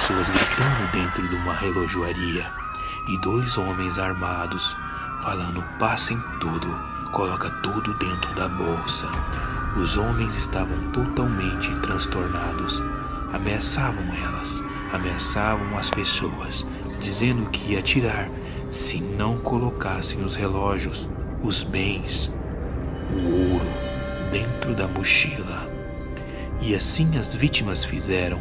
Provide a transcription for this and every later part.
pessoas gritando dentro de uma relojoaria e 2 homens armados falando: passem tudo, coloca tudo dentro da bolsa. Os homens estavam totalmente transtornados. Ameaçavam elas, ameaçavam as pessoas, dizendo que ia atirar se não colocassem os relógios, os bens, o ouro dentro da mochila. E assim as vítimas fizeram,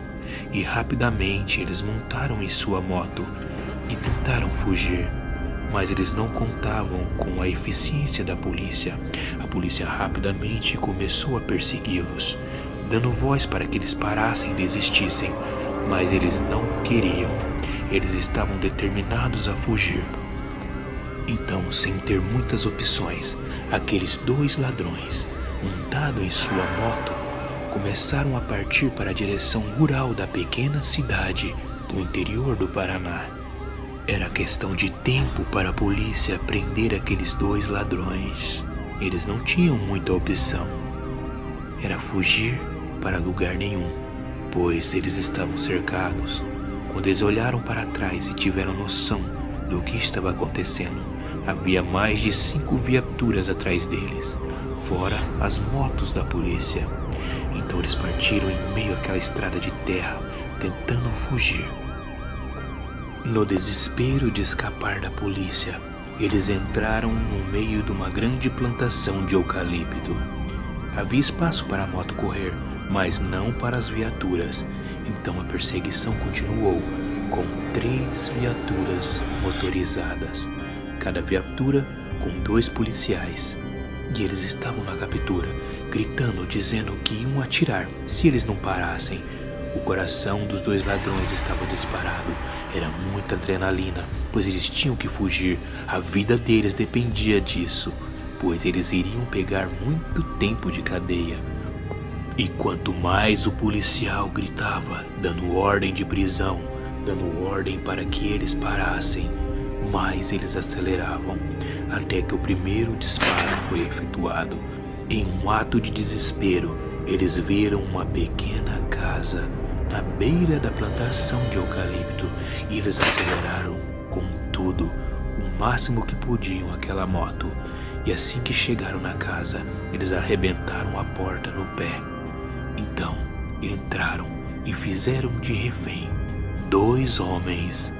e rapidamente eles montaram em sua moto e tentaram fugir. Mas eles não contavam com a eficiência da polícia. A polícia rapidamente começou a persegui-los, dando voz para que eles parassem e desistissem, mas eles não queriam. Eles estavam determinados a fugir. Então, sem ter muitas opções, aqueles 2 ladrões, montados em sua moto, começaram a partir para a direção rural da pequena cidade do interior do Paraná. Era questão de tempo para a polícia prender aqueles 2 ladrões. Eles não tinham muita opção. Era fugir para lugar nenhum, pois eles estavam cercados. Quando eles olharam para trás e tiveram noção do que estava acontecendo, havia mais de 5 viaturas atrás deles, fora as motos da polícia. Então eles partiram em meio àquela estrada de terra, tentando fugir. No desespero de escapar da polícia, eles entraram no meio de uma grande plantação de eucalipto. Havia espaço para a moto correr, mas não para as viaturas. Então a perseguição continuou, com 3 viaturas motorizadas, cada viatura com 2 policiais. E eles estavam na captura, gritando, dizendo que iam atirar se eles não parassem. O coração dos 2 ladrões estava disparado. Era muita adrenalina, pois eles tinham que fugir. A vida deles dependia disso, pois eles iriam pegar muito tempo de cadeia. E quanto mais o policial gritava, dando ordem de prisão, dando ordem para que eles parassem, mais eles aceleravam, até que o primeiro disparo foi efetuado. Em um ato de desespero, eles viram uma pequena casa na beira da plantação de eucalipto e eles aceleraram com tudo, o máximo que podiam aquela moto. E assim que chegaram na casa, eles arrebentaram a porta no pé. Então, entraram e fizeram de refém 2 homens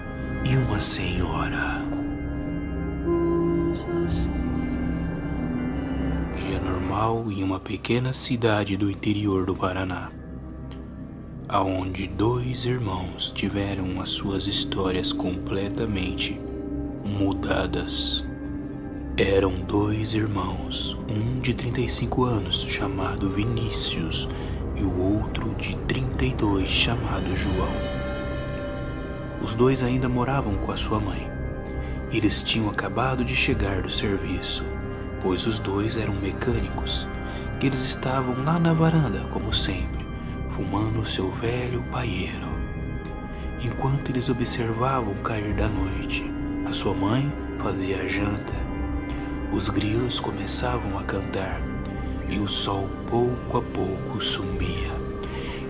e uma senhora. Dia normal em uma pequena cidade do interior do Paraná, aonde 2 irmãos tiveram as suas histórias completamente mudadas. Eram 2 irmãos, um de 35 anos chamado Vinícius e o outro de 32 chamado João. Os 2 ainda moravam com a sua mãe. Eles tinham acabado de chegar do serviço, pois os 2 eram mecânicos. Eles estavam lá na varanda, como sempre, fumando o seu velho paieiro. Enquanto eles observavam o cair da noite, a sua mãe fazia a janta. Os grilos começavam a cantar e o sol pouco a pouco sumia.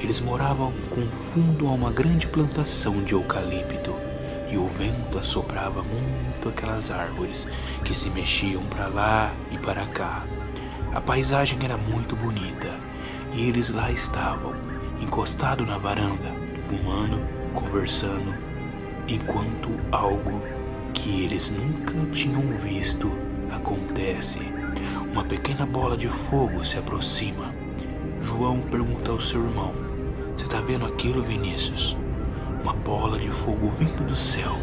Eles moravam com fundo a uma grande plantação de eucalipto e o vento assoprava muito aquelas árvores que se mexiam para lá e para cá. A paisagem era muito bonita e eles lá estavam, encostados na varanda, fumando, conversando, enquanto algo que eles nunca tinham visto acontece. Uma pequena bola de fogo se aproxima. João pergunta ao seu irmão: "Você tá vendo aquilo, Vinícius?" Uma bola de fogo vindo do céu,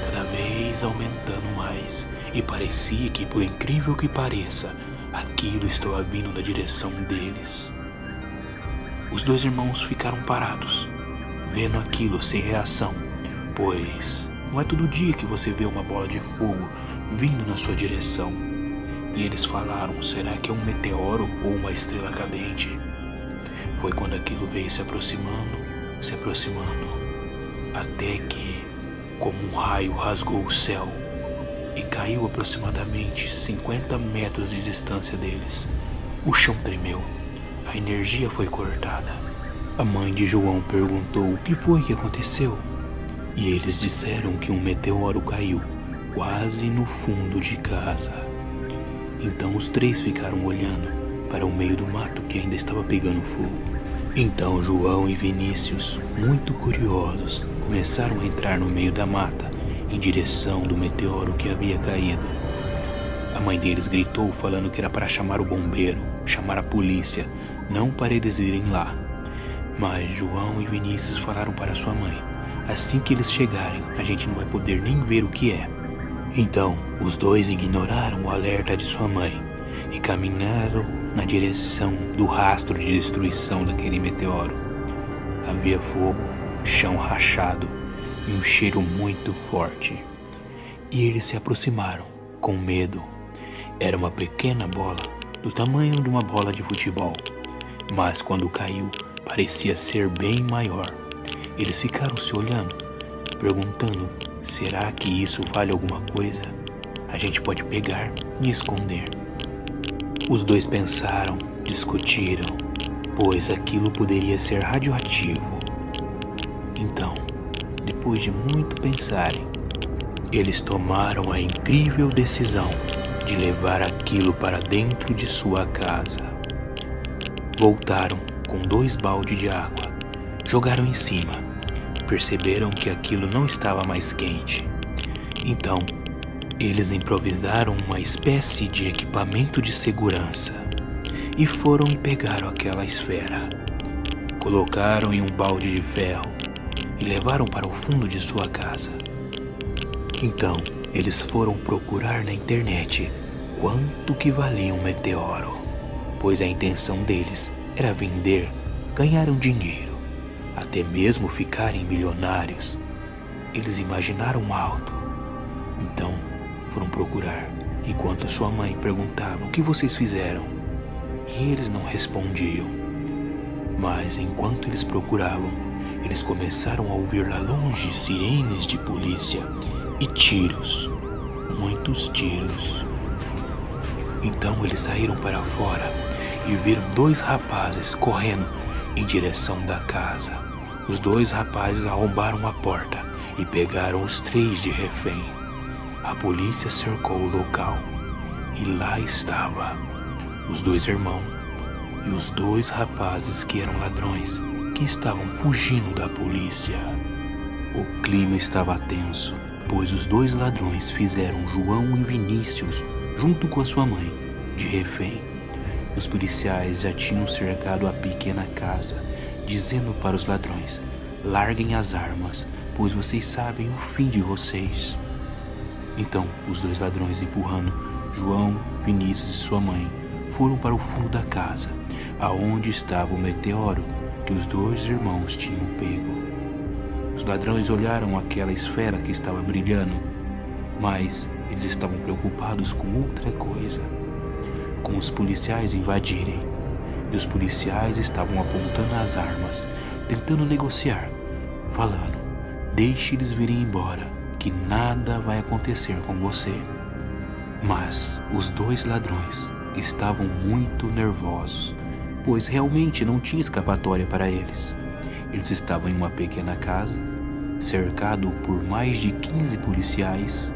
cada vez aumentando mais, e parecia que, por incrível que pareça, aquilo estava vindo da direção deles. Os 2 irmãos ficaram parados, vendo aquilo sem reação, pois não é todo dia que você vê uma bola de fogo vindo na sua direção. E eles falaram: será que é um meteoro ou uma estrela cadente? Foi quando aquilo veio se aproximando, até que, como um raio, rasgou o céu e caiu aproximadamente 50 metros de distância deles. O chão tremeu, a energia foi cortada A mãe de João perguntou o que foi que aconteceu. E eles disseram que um meteoro caiu quase no fundo de casa. Então os três ficaram olhando para o meio do mato que ainda estava pegando fogo. Então João e Vinícius, muito curiosos, começaram a entrar no meio da mata em direção do meteoro que havia caído. A mãe deles gritou falando que era para chamar o bombeiro, chamar a polícia, não para eles irem lá. Mas João e Vinícius falaram para sua mãe: assim que eles chegarem, a gente não vai poder nem ver o que é. Então, os dois ignoraram o alerta de sua mãe e caminharam na direção do rastro de destruição daquele meteoro. Havia fogo, chão rachado e um cheiro muito forte. E eles se aproximaram, com medo. Era uma pequena bola, do tamanho de uma bola de futebol, mas quando caiu, parecia ser bem maior. Eles ficaram se olhando, perguntando: será que isso vale alguma coisa? A gente pode pegar e esconder. Os dois pensaram, discutiram, pois aquilo poderia ser radioativo. Então, depois de muito pensarem, eles tomaram a incrível decisão de levar aquilo para dentro de sua casa. Voltaram com 2 baldes de água, jogaram em cima. Perceberam que aquilo não estava mais quente. Então, eles improvisaram uma espécie de equipamento de segurança e foram e pegaram aquela esfera. Colocaram em um balde de ferro e levaram para o fundo de sua casa. Então, eles foram procurar na internet quanto que valia um meteoro, pois a intenção deles era vender, ganhar um dinheiro, até mesmo ficarem milionários. Eles imaginaram alto. Então, foram procurar, enquanto sua mãe perguntava: o que vocês fizeram? E eles não respondiam. Mas enquanto eles procuravam, eles começaram a ouvir lá longe sirenes de polícia e tiros, muitos tiros. Então eles saíram para fora e viram 2 rapazes correndo em direção da casa. Os 2 rapazes arrombaram a porta e pegaram os 3 de refém. A polícia cercou o local e lá estava os 2 irmãos e os 2 rapazes que eram ladrões, que estavam fugindo da polícia. O clima estava tenso, pois os 2 ladrões fizeram João e Vinícius, junto com a sua mãe, de refém. Os policiais já tinham cercado a pequena casa, dizendo para os ladrões: larguem as armas, pois vocês sabem o fim de vocês. Então, os 2 ladrões, empurrando João, Vinícius e sua mãe, foram para o fundo da casa, aonde estava o meteoro que os 2 irmãos tinham pego. Os ladrões olharam aquela esfera que estava brilhando, mas eles estavam preocupados com outra coisa, com os policiais invadirem. E os policiais estavam apontando as armas, tentando negociar, falando: deixe eles virem embora, que nada vai acontecer com você. Mas os 2 ladrões estavam muito nervosos, pois realmente não tinha escapatória para eles. Eles estavam em uma pequena casa, cercado por mais de 15 policiais,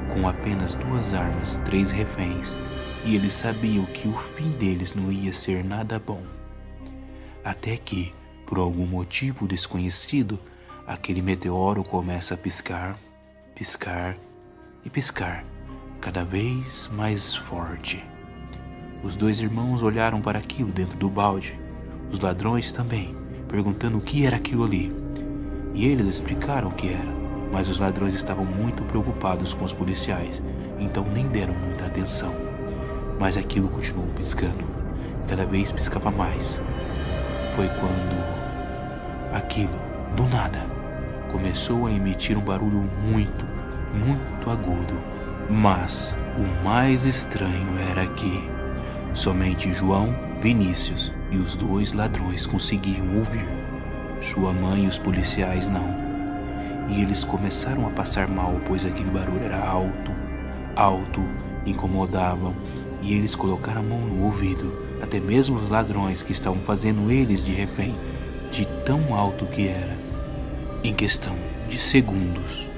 com apenas 2 armas, 3 reféns, e eles sabiam que o fim deles não ia ser nada bom. Até que, por algum motivo desconhecido, aquele meteoro começa a piscar, piscar e piscar, cada vez mais forte. Os 2 irmãos olharam para aquilo dentro do balde, os ladrões também, perguntando o que era aquilo ali. E eles explicaram o que era, mas os ladrões estavam muito preocupados com os policiais, então nem deram muita atenção. Mas aquilo continuou piscando, cada vez piscava mais. Foi quando aquilo, do nada, começou a emitir um barulho muito, muito agudo. Mas o mais estranho era que somente João, Vinícius e os 2 ladrões conseguiam ouvir. Sua mãe e os policiais não. E eles começaram a passar mal, pois aquele barulho era alto, alto, incomodavam, e eles colocaram a mão no ouvido. Até mesmo os ladrões que estavam fazendo eles de refém de tão alto que era. Em questão de segundos,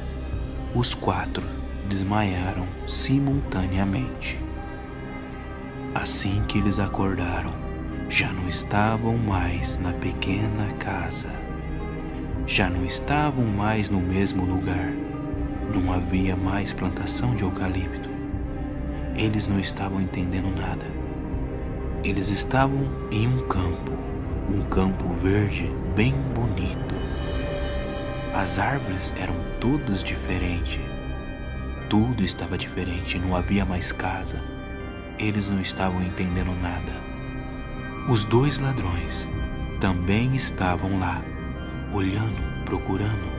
os 4 desmaiaram simultaneamente. Assim que eles acordaram, já não estavam mais na pequena casa. Já não estavam mais no mesmo lugar. Não havia mais plantação de eucalipto. Eles não estavam entendendo nada. Eles estavam em um campo verde bem bonito. As árvores eram todas diferentes. Tudo estava diferente, não havia mais casa. Eles não estavam entendendo nada. Os 2 ladrões também estavam lá, olhando, procurando,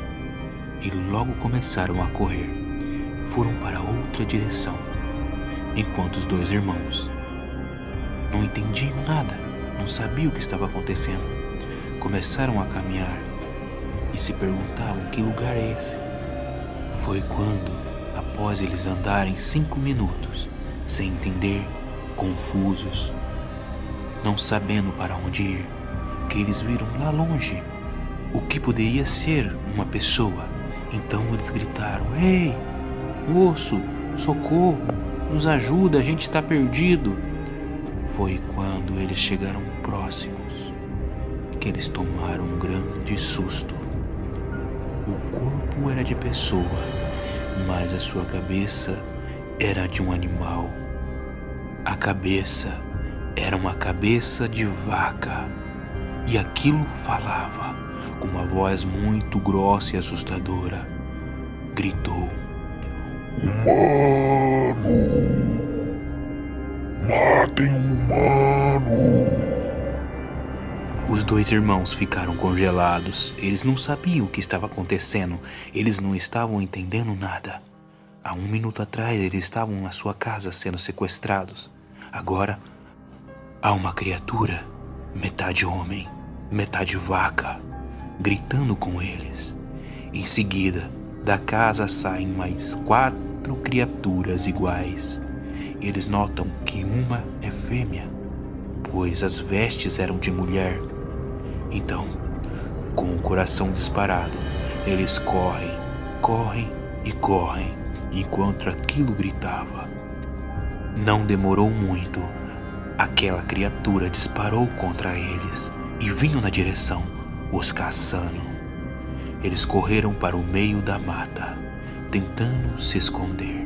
e logo começaram a correr. Foram para outra direção, enquanto os 2 irmãos não entendiam nada, não sabiam o que estava acontecendo. Começaram a caminhar e se perguntavam que lugar é esse. Foi quando, após eles andarem 5 minutos, sem entender, confusos, não sabendo para onde ir, que eles viram lá longe o que poderia ser uma pessoa. Então eles gritaram: "Ei, moço, socorro, nos ajuda, a gente está perdido." Foi quando eles chegaram próximos que eles tomaram um grande susto. O corpo era de pessoa, mas a sua cabeça era de um animal. A cabeça era uma cabeça de vaca, e aquilo falava com uma voz muito grossa e assustadora. Gritou: "Humano! Matem um humano!" Os 2 irmãos ficaram congelados. Eles não sabiam o que estava acontecendo. Eles não estavam entendendo nada. Há 1 minuto atrás eles estavam na sua casa sendo sequestrados. Agora há uma criatura, metade homem, metade vaca, gritando com eles. Em seguida, da casa saem mais 4 criaturas iguais. Eles notam que uma é fêmea, pois as vestes eram de mulher. Então, com o coração disparado, eles correm e correm, enquanto aquilo gritava. Não demorou muito, aquela criatura disparou contra eles e vinham na direção, os caçando. Eles correram para o meio da mata, tentando se esconder.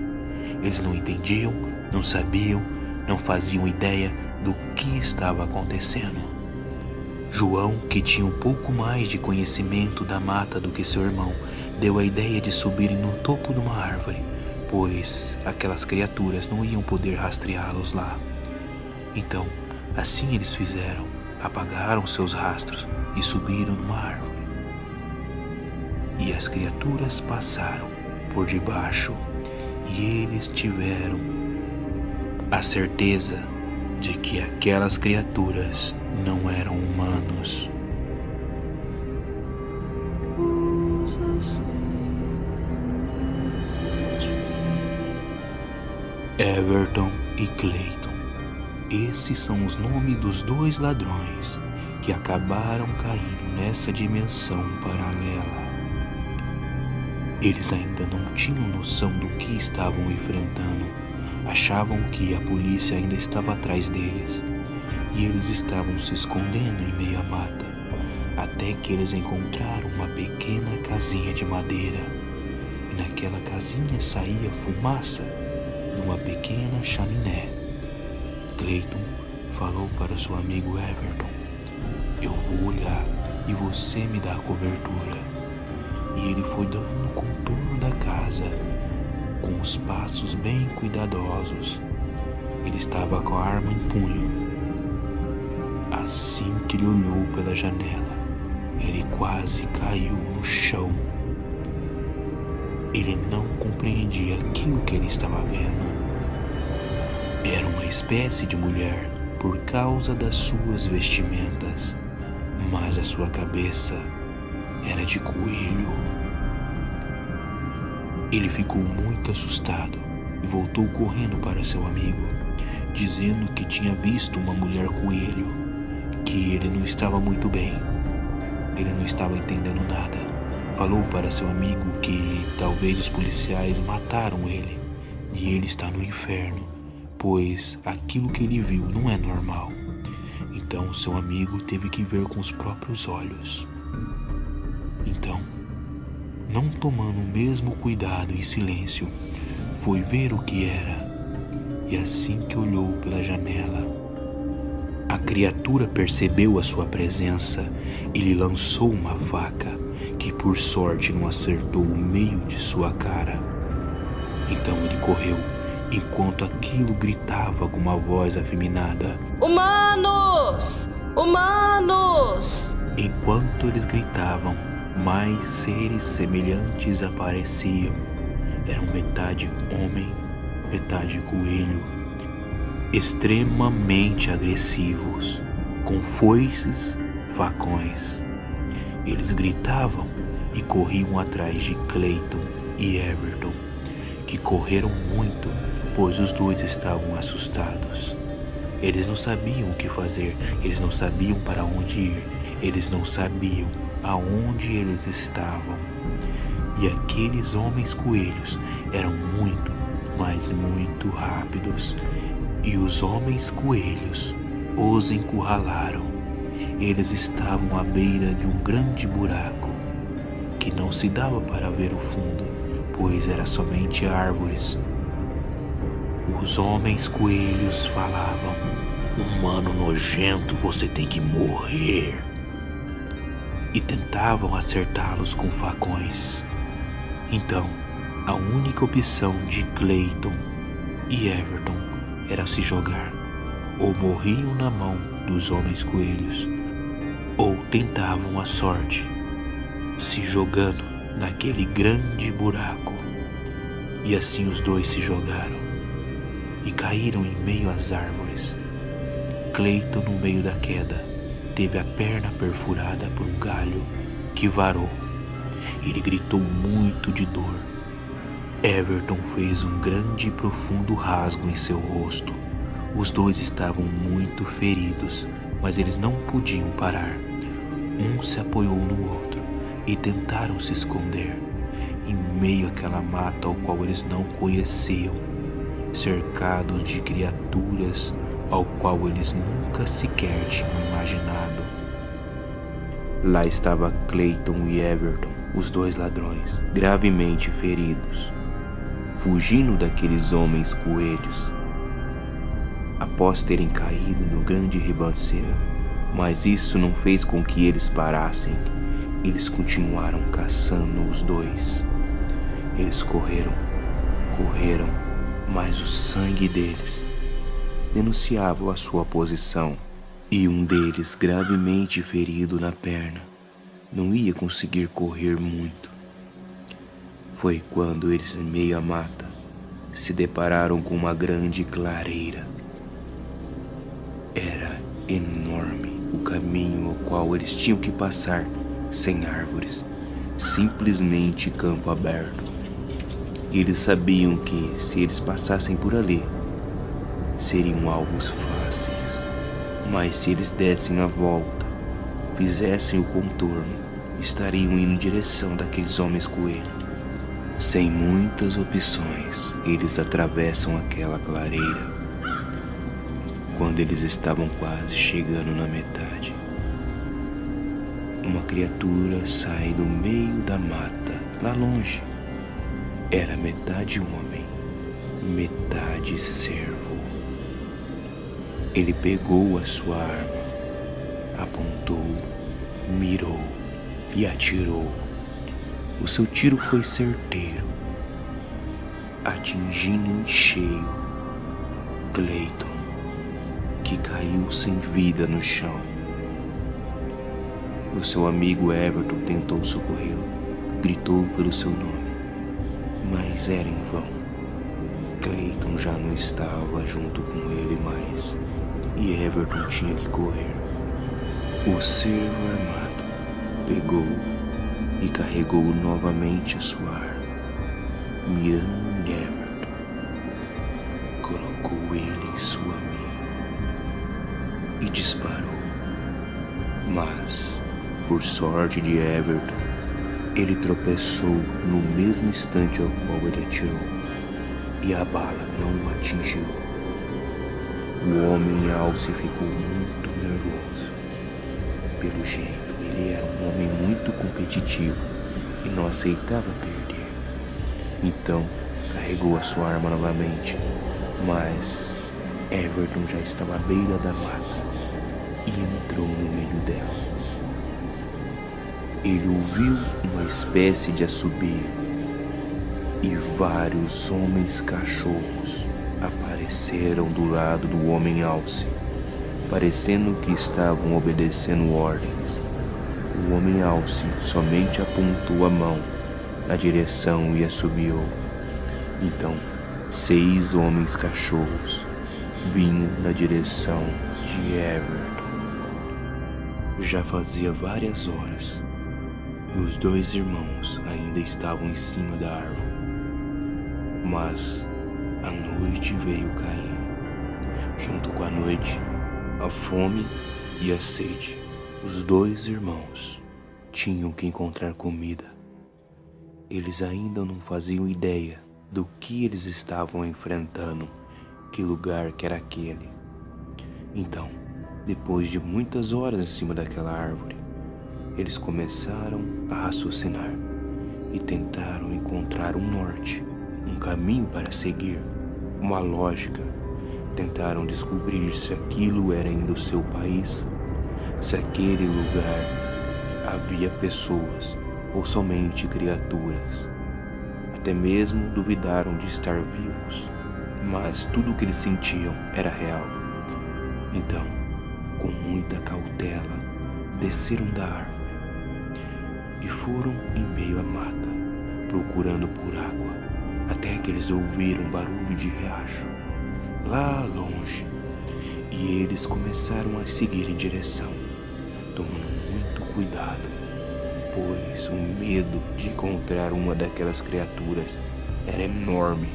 Eles não entendiam, não sabiam, não faziam ideia do que estava acontecendo. João, que tinha um pouco mais de conhecimento da mata do que seu irmão, deu a ideia de subirem no topo de uma árvore, pois aquelas criaturas não iam poder rastreá-los lá. Então, assim eles fizeram, apagaram seus rastros e subiram numa árvore. E as criaturas passaram por debaixo, e eles tiveram a certeza de que aquelas criaturas não eram humanos. Everton e Clayton. Esses são os nomes dos 2 ladrões que acabaram caindo nessa dimensão paralela. Eles ainda não tinham noção do que estavam enfrentando. Achavam que a polícia ainda estava atrás deles, e eles estavam se escondendo em meio à mata, até que eles encontraram uma pequena casinha de madeira, e naquela casinha saía fumaça de uma pequena chaminé. Clayton falou para seu amigo Everton: "Eu vou olhar e você me dá a cobertura." E ele foi dando o contorno da casa, com os passos bem cuidadosos. Ele estava com a arma em punho. Assim que ele olhou pela janela, ele quase caiu no chão. Ele não compreendia aquilo que ele estava vendo. Era uma espécie de mulher por causa das suas vestimentas, mas a sua cabeça era de coelho. Ele ficou muito assustado e voltou correndo para seu amigo, dizendo que tinha visto uma mulher coelho, que ele não estava muito bem. Ele não estava entendendo nada. Falou para seu amigo que talvez os policiais mataram ele e ele está no inferno, pois aquilo que ele viu não é normal. Então seu amigo teve que ver com os próprios olhos. Então, não tomando o mesmo cuidado em silêncio, foi ver o que era. E assim que olhou pela janela, a criatura percebeu a sua presença e lhe lançou uma faca, que por sorte não acertou o meio de sua cara. Então ele correu, enquanto aquilo gritava com uma voz afeminada: Humanos! Humanos! Enquanto eles gritavam, mais seres semelhantes apareciam. Eram metade homem, metade coelho, extremamente agressivos, com foices, facões. Eles gritavam e corriam atrás de Clayton e Everton, que correram muito, pois os dois estavam assustados. Eles não sabiam o que fazer, eles não sabiam para onde ir, eles não sabiam aonde eles estavam. E aqueles homens coelhos eram muito, mas muito rápidos. E os homens coelhos os encurralaram. Eles estavam à beira de um grande buraco, que não se dava para ver o fundo, pois era somente árvores. Os homens coelhos falavam: Humano nojento, você tem que morrer. E tentavam acertá-los com facões. Então, a única opção de Clayton e Everton era se jogar. Ou morriam na mão dos homens coelhos, ou tentavam a sorte, se jogando naquele grande buraco. E assim os dois se jogaram e caíram em meio às árvores. Clayton, no meio da queda, teve a perna perfurada por um galho que varou. Ele gritou muito de dor. Everton fez um grande e profundo rasgo em seu rosto. Os dois estavam muito feridos, mas eles não podiam parar. Um se apoiou no outro e tentaram se esconder em meio àquela mata ao qual eles não conheciam, cercados de criaturas ao qual eles nunca sequer tinham imaginado. Lá estava Clayton e Everton, os dois ladrões, gravemente feridos, fugindo daqueles homens coelhos, após terem caído no grande ribanceiro. Mas isso não fez com que eles parassem. Eles continuaram caçando os dois. Eles correram, mas o sangue deles denunciava a sua posição. E um deles, gravemente ferido na perna, não ia conseguir correr muito. Foi quando eles, em meio à mata, se depararam com uma grande clareira. Era enorme o caminho ao qual eles tinham que passar, sem árvores, simplesmente campo aberto. E eles sabiam que, se eles passassem por ali, seriam alvos fáceis. Mas se eles dessem a volta, fizessem o contorno, estariam indo em direção daqueles homens coelho. Sem muitas opções, eles atravessam aquela clareira. Quando eles estavam quase chegando na metade, uma criatura sai do meio da mata, lá longe. Era metade homem, metade cervo. Ele pegou a sua arma, apontou, mirou e atirou. O seu tiro foi certeiro, atingindo em cheio Clayton, que caiu sem vida no chão. O seu amigo Everton tentou socorrê-lo, gritou pelo seu nome, mas era em vão. Clayton já não estava junto com ele mais, e Everton tinha que correr. O cervo armado pegou e carregou novamente a sua arma, mirando em Everton. Colocou ele em sua mira e disparou, mas Por sorte de Everton, ele tropeçou no mesmo instante ao qual ele atirou, e a bala não o atingiu. O homem alce ficou muito nervoso. Pelo jeito, ele era um homem muito competitivo e não aceitava perder. Então, carregou a sua arma novamente, mas Everton já estava à beira da mata e entrou no meio dela. Ele ouviu uma espécie de assobio e vários homens cachorros apareceram do lado do homem alce, parecendo que estavam obedecendo ordens. O homem alce somente apontou a mão na direção e assobiou. Então, 6 homens cachorros vinham na direção de Everton. Já fazia várias horas e os 2 irmãos ainda estavam em cima da árvore. Mas a noite veio caindo. Junto com a noite, a fome e a sede. Os 2 irmãos tinham que encontrar comida. Eles ainda não faziam ideia do que eles estavam enfrentando, que lugar que era aquele. Então, depois de muitas horas em cima daquela árvore, eles começaram a raciocinar e tentaram encontrar um norte, um caminho para seguir, uma lógica. Tentaram descobrir se aquilo era ainda o seu país, se aquele lugar havia pessoas ou somente criaturas. Até mesmo duvidaram de estar vivos, mas tudo o que eles sentiam era real. Então, com muita cautela, desceram da árvore e foram em meio à mata, procurando por água, até que eles ouviram um barulho de riacho lá longe, e eles começaram a seguir em direção, tomando muito cuidado, pois o medo de encontrar uma daquelas criaturas era enorme.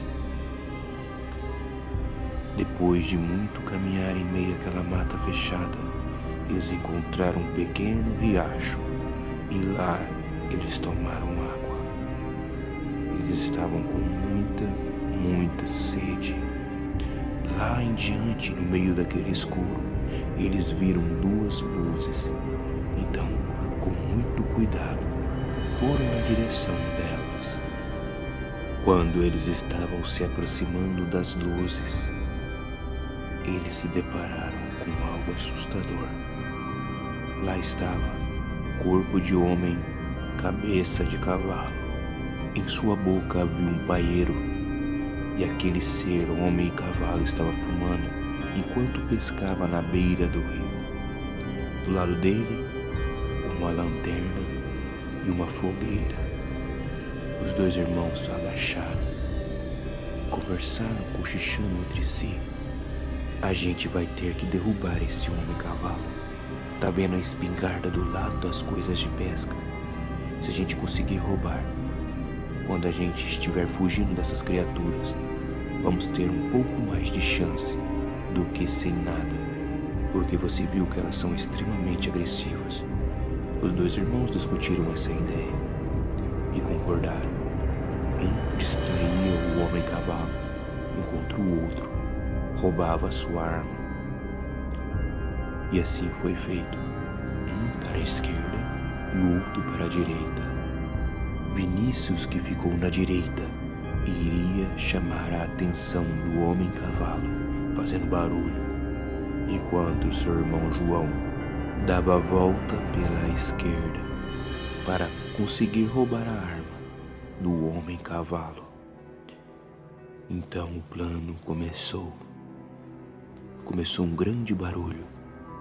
Depois de muito caminhar em meio àquela mata fechada, eles encontraram um pequeno riacho e lá eles tomaram água. Eles estavam com muita sede. Lá em diante, no meio daquele escuro, eles viram 2 luzes. Então, com muito cuidado, foram na direção delas. Quando eles estavam se aproximando das luzes, eles se depararam com algo assustador. Lá estava corpo de homem, cabeça de cavalo. Em sua boca havia um paeiro, e aquele ser, homem e cavalo, estava fumando enquanto pescava na beira do rio. Do lado dele, uma lanterna e uma fogueira. Os 2 irmãos se agacharam, conversaram, cochichando entre si. A gente vai ter que derrubar esse homem-cavalo. Tá vendo a espingarda do lado das coisas de pesca? Se a gente conseguir roubar, quando a gente estiver fugindo dessas criaturas, vamos ter um pouco mais de chance do que sem nada, porque você viu que elas são extremamente agressivas. Os 2 irmãos discutiram essa ideia e concordaram. Um distraía o homem-cavalo, enquanto o outro roubava a sua arma. E assim foi feito, um para a esquerda e o outro para a direita. Vinícius, que ficou na direita, iria chamar a atenção do homem-cavalo, fazendo barulho, enquanto seu irmão João dava a volta pela esquerda para conseguir roubar a arma do homem-cavalo. Então o plano começou. Começou um grande barulho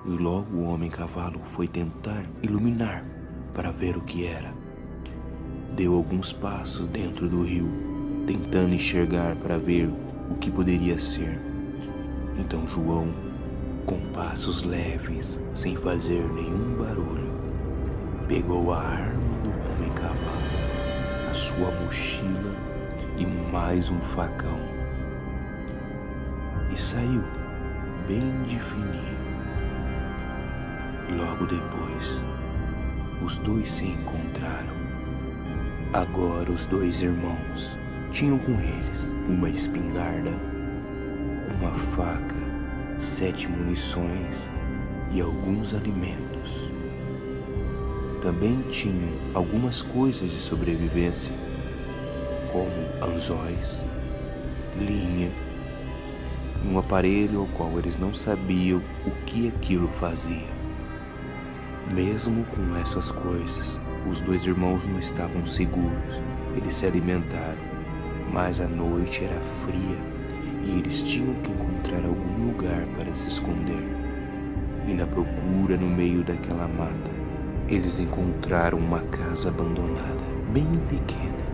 e logo o homem-cavalo foi tentar iluminar para ver o que era. Deu alguns passos dentro do rio, tentando enxergar para ver o que poderia ser. Então João, com passos leves, sem fazer nenhum barulho, pegou a arma do homem-cavalo, a sua mochila e mais um facão, e saiu bem de fininho. Logo depois, os dois se encontraram. Agora os dois irmãos tinham com eles uma espingarda, uma faca, 7 munições e alguns alimentos. Também tinham algumas coisas de sobrevivência, como anzóis, linha e um aparelho ao qual eles não sabiam o que aquilo fazia. Mesmo com essas coisas, os dois irmãos não estavam seguros. Eles se alimentaram, mas a noite era fria e eles tinham que encontrar algum lugar para se esconder. E na procura no meio daquela mata, eles encontraram uma casa abandonada, bem pequena.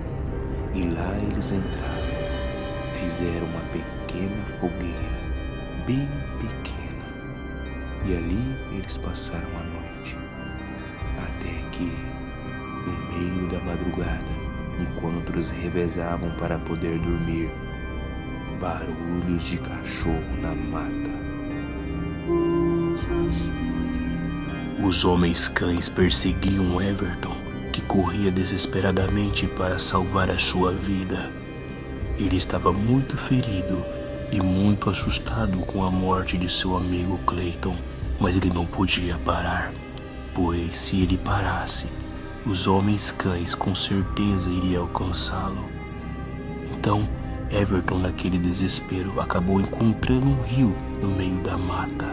E lá eles entraram, fizeram uma pequena fogueira, bem pequena. E ali eles passaram a noite, até que, no meio da madrugada, enquanto eles revezavam para poder dormir, barulhos de cachorro na mata. Os homens cães perseguiam Everton, que corria desesperadamente para salvar a sua vida. Ele estava muito ferido e muito assustado com a morte de seu amigo Clayton, mas ele não podia parar, pois se ele parasse, os homens cães com certeza iriam alcançá-lo. Então, Everton, naquele desespero, acabou encontrando um rio no meio da mata.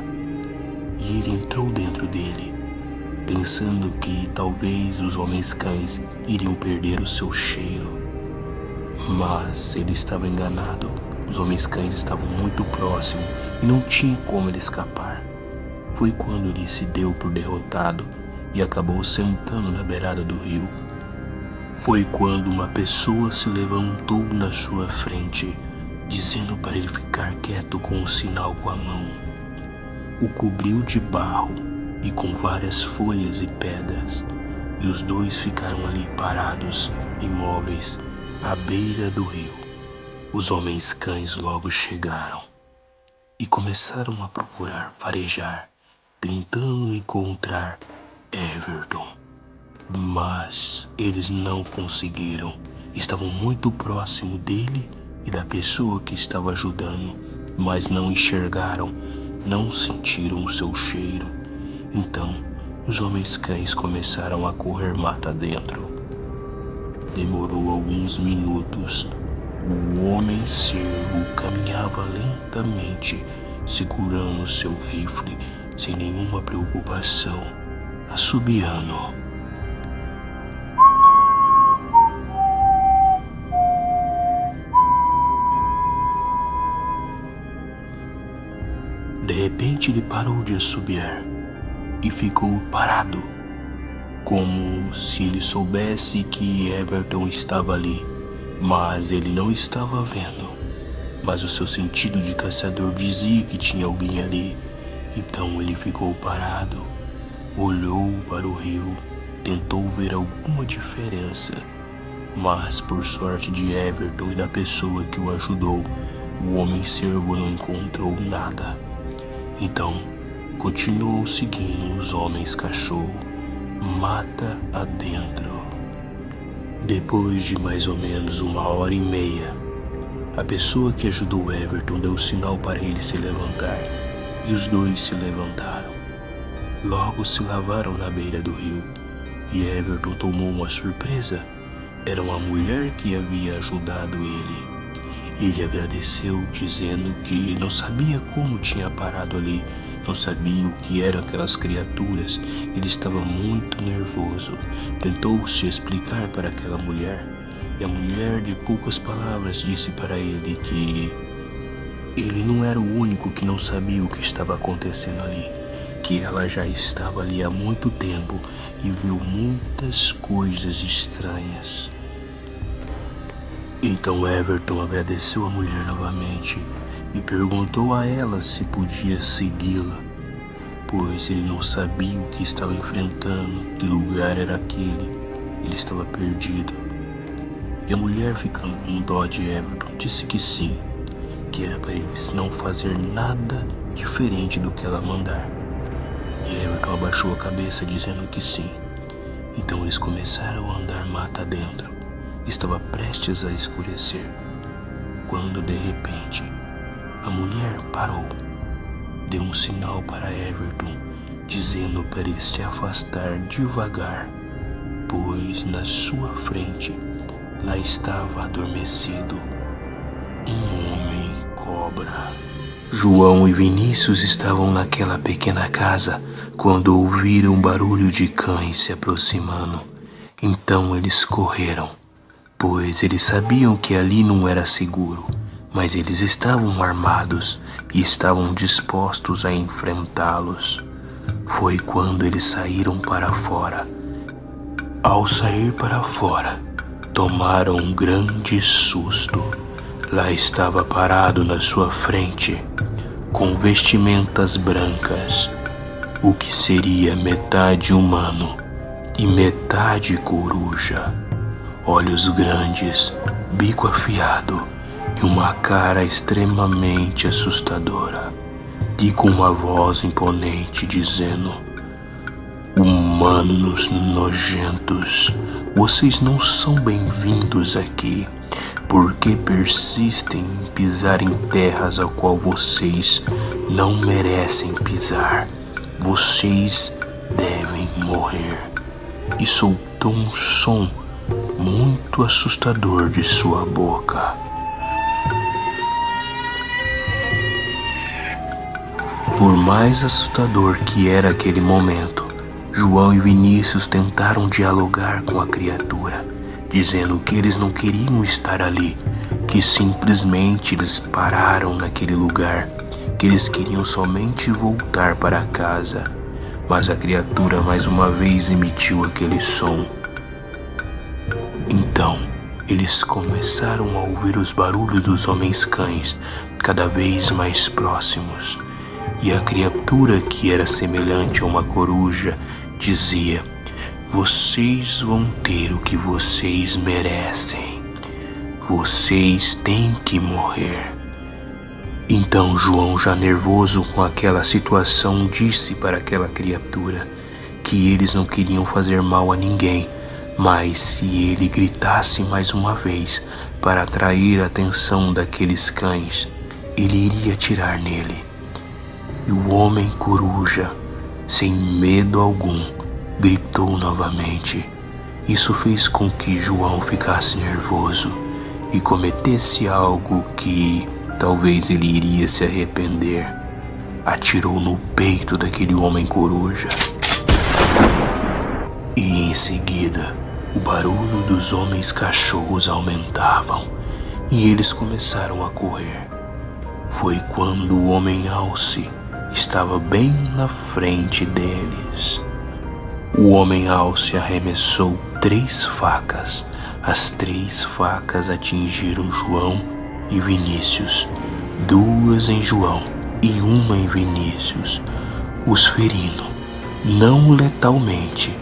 E ele entrou dentro dele, pensando que talvez os homens cães iriam perder o seu cheiro. Mas ele estava enganado. Os homens cães estavam muito próximos e não tinha como ele escapar. Foi quando ele se deu por derrotado e acabou sentando na beirada do rio. Foi quando uma pessoa se levantou na sua frente, dizendo para ele ficar quieto com um sinal com a mão. O cobriu de barro e com várias folhas e pedras, e os dois ficaram ali parados, imóveis, à beira do rio. Os homens cães logo chegaram e começaram a procurar farejar, tentando encontrar Everton. Mas eles não conseguiram. Estavam muito próximo dele e da pessoa que estava ajudando, mas não enxergaram, não sentiram o seu cheiro. Então, os homens cães começaram a correr mata dentro. Demorou alguns minutos. O homem cervo caminhava lentamente, segurando seu rifle, sem nenhuma preocupação, assobiando. De repente ele parou de assobiar e ficou parado, como se ele soubesse que Everton estava ali, mas ele não estava vendo. Mas o seu sentido de caçador dizia que tinha alguém ali. Então ele ficou parado, olhou para o rio, tentou ver alguma diferença, mas por sorte de Everton e da pessoa que o ajudou, o homem cervo não encontrou nada. Então, continuou seguindo os homens cachorro, mata adentro. Depois de mais ou menos 1h30, a pessoa que ajudou Everton deu sinal para ele se levantar, e os dois se levantaram. Logo se lavaram na beira do rio, e Everton tomou uma surpresa. Era uma mulher que havia ajudado ele. Ele agradeceu, dizendo que não sabia como tinha parado ali, não sabia o que eram aquelas criaturas. Ele estava muito nervoso. Tentou se explicar para aquela mulher, e a mulher, de poucas palavras, disse para ele que ele não era o único que não sabia o que estava acontecendo ali, que ela já estava ali há muito tempo e viu muitas coisas estranhas. Então Everton agradeceu a mulher novamente e perguntou a ela se podia segui-la, pois ele não sabia o que estava enfrentando, que lugar era aquele. Ele estava perdido. E a mulher, ficando com dó de Everton, disse que sim, que era para eles não fazer nada diferente do que ela mandar. E Everton abaixou a cabeça, dizendo que sim. Então eles começaram a andar mata dentro. Estava prestes a escurecer, quando de repente a mulher parou. Deu um sinal para Everton, dizendo para ele se afastar devagar, pois na sua frente lá estava adormecido um homem-cobra. João e Vinícius estavam naquela pequena casa quando ouviram um barulho de cães se aproximando. Então eles correram, pois eles sabiam que ali não era seguro, mas eles estavam armados e estavam dispostos a enfrentá-los. Foi quando eles saíram para fora. Ao sair para fora, tomaram um grande susto. Lá estava parado na sua frente, com vestimentas brancas, o que seria metade humano e metade coruja, olhos grandes, bico afiado e uma cara extremamente assustadora, e com uma voz imponente dizendo: "Humanos nojentos, vocês não são bem-vindos aqui, porque persistem em pisar em terras a qual vocês não merecem pisar. Vocês devem morrer." E soltou um som muito assustador de sua boca. Por mais assustador que era aquele momento, João e Vinícius tentaram dialogar com a criatura, dizendo que eles não queriam estar ali, que simplesmente eles pararam naquele lugar, que eles queriam somente voltar para casa. Mas a criatura mais uma vez emitiu aquele som. Então, eles começaram a ouvir os barulhos dos homens-cães cada vez mais próximos. E a criatura, que era semelhante a uma coruja, dizia: "Vocês vão ter o que vocês merecem. Vocês têm que morrer." Então João, já nervoso com aquela situação, disse para aquela criatura que eles não queriam fazer mal a ninguém, mas se ele gritasse mais uma vez para atrair a atenção daqueles cães, ele iria atirar nele. E o homem coruja, sem medo algum, gritou novamente. Isso fez com que João ficasse nervoso e cometesse algo que talvez ele iria se arrepender. Atirou no peito daquele homem coruja. E em seguida, o barulho dos homens cachorros aumentavam e eles começaram a correr. Foi quando o homem alce estava bem na frente deles. O homem alce arremessou 3 facas. As 3 facas atingiram João e Vinícius, 2 em João e 1 em Vinícius, os ferindo, não letalmente,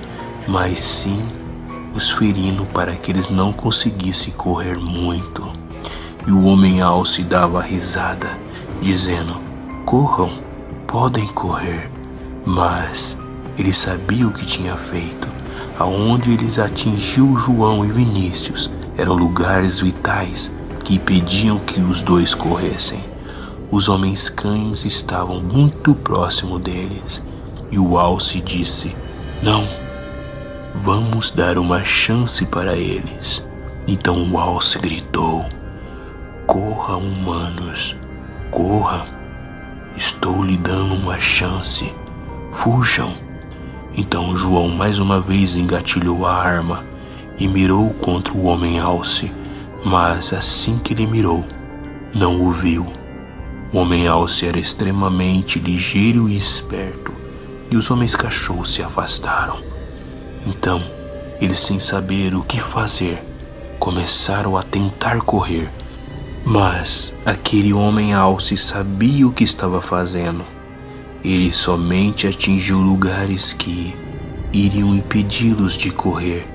mas sim os ferindo para que eles não conseguissem correr muito. E o homem alce dava risada, dizendo: "Corram, podem correr." Mas ele sabia o que tinha feito. Aonde eles atingiu João e Vinícius eram lugares vitais que impediam que os dois corressem. Os homens-cães estavam muito próximo deles, e o alce disse: "Não, vamos dar uma chance para eles." Então o alce gritou: "Corra, humanos, corra, estou lhe dando uma chance, fujam." Então João mais uma vez engatilhou a arma e mirou contra o homem alce, mas assim que ele mirou, não o viu. O homem alce era extremamente ligeiro e esperto, e os homens cachorros se afastaram. Então, eles, sem saber o que fazer, começaram a tentar correr, mas aquele homem alce sabia o que estava fazendo. Ele somente atingiu lugares que iriam impedi-los de correr,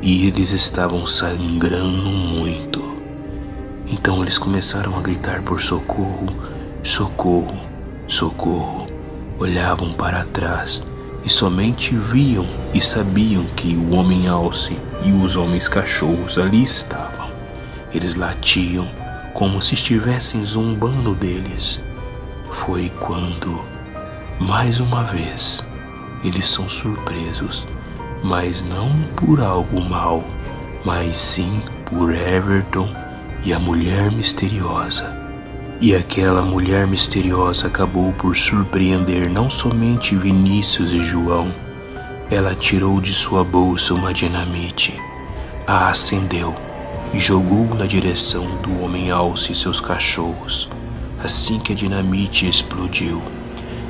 e eles estavam sangrando muito. Então eles começaram a gritar por socorro, socorro, socorro. Olhavam para trás e somente viam e sabiam que o homem alce e os homens cachorros ali estavam. Eles latiam como se estivessem zombando deles. Foi quando, mais uma vez, eles são surpresos, mas não por algo mal, mas sim por Everton e a mulher misteriosa. E aquela mulher misteriosa acabou por surpreender não somente Vinícius e João. Ela tirou de sua bolsa uma dinamite, a acendeu e jogou na direção do homem alce e seus cachorros. Assim que a dinamite explodiu,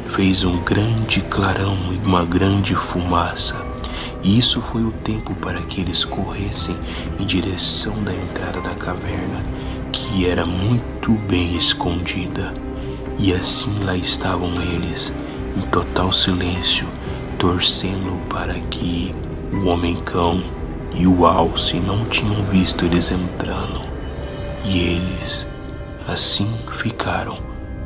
fez um grande clarão e uma grande fumaça. E isso foi o tempo para que eles corressem em direção da entrada da caverna, que era muito bem escondida. E assim lá estavam eles, em total silêncio, torcendo para que o homem-cão e o alce não tinham visto eles entrando. E eles assim ficaram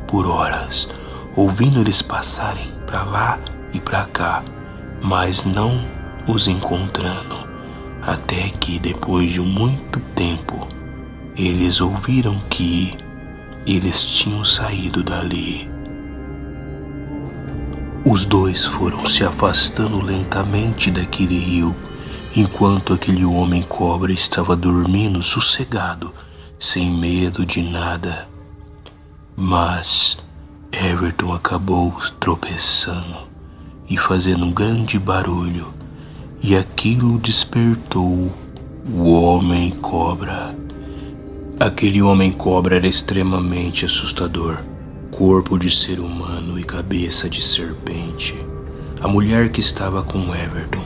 por horas, ouvindo eles passarem para lá e para cá, mas não os encontrando, até que depois de muito tempo eles ouviram que eles tinham saído dali. Os dois foram se afastando lentamente daquele rio, enquanto aquele homem-cobra estava dormindo sossegado, sem medo de nada. Mas Everton acabou tropeçando e fazendo um grande barulho, e aquilo despertou o homem-cobra. Aquele homem-cobra era extremamente assustador, corpo de ser humano e cabeça de serpente. A mulher que estava com Everton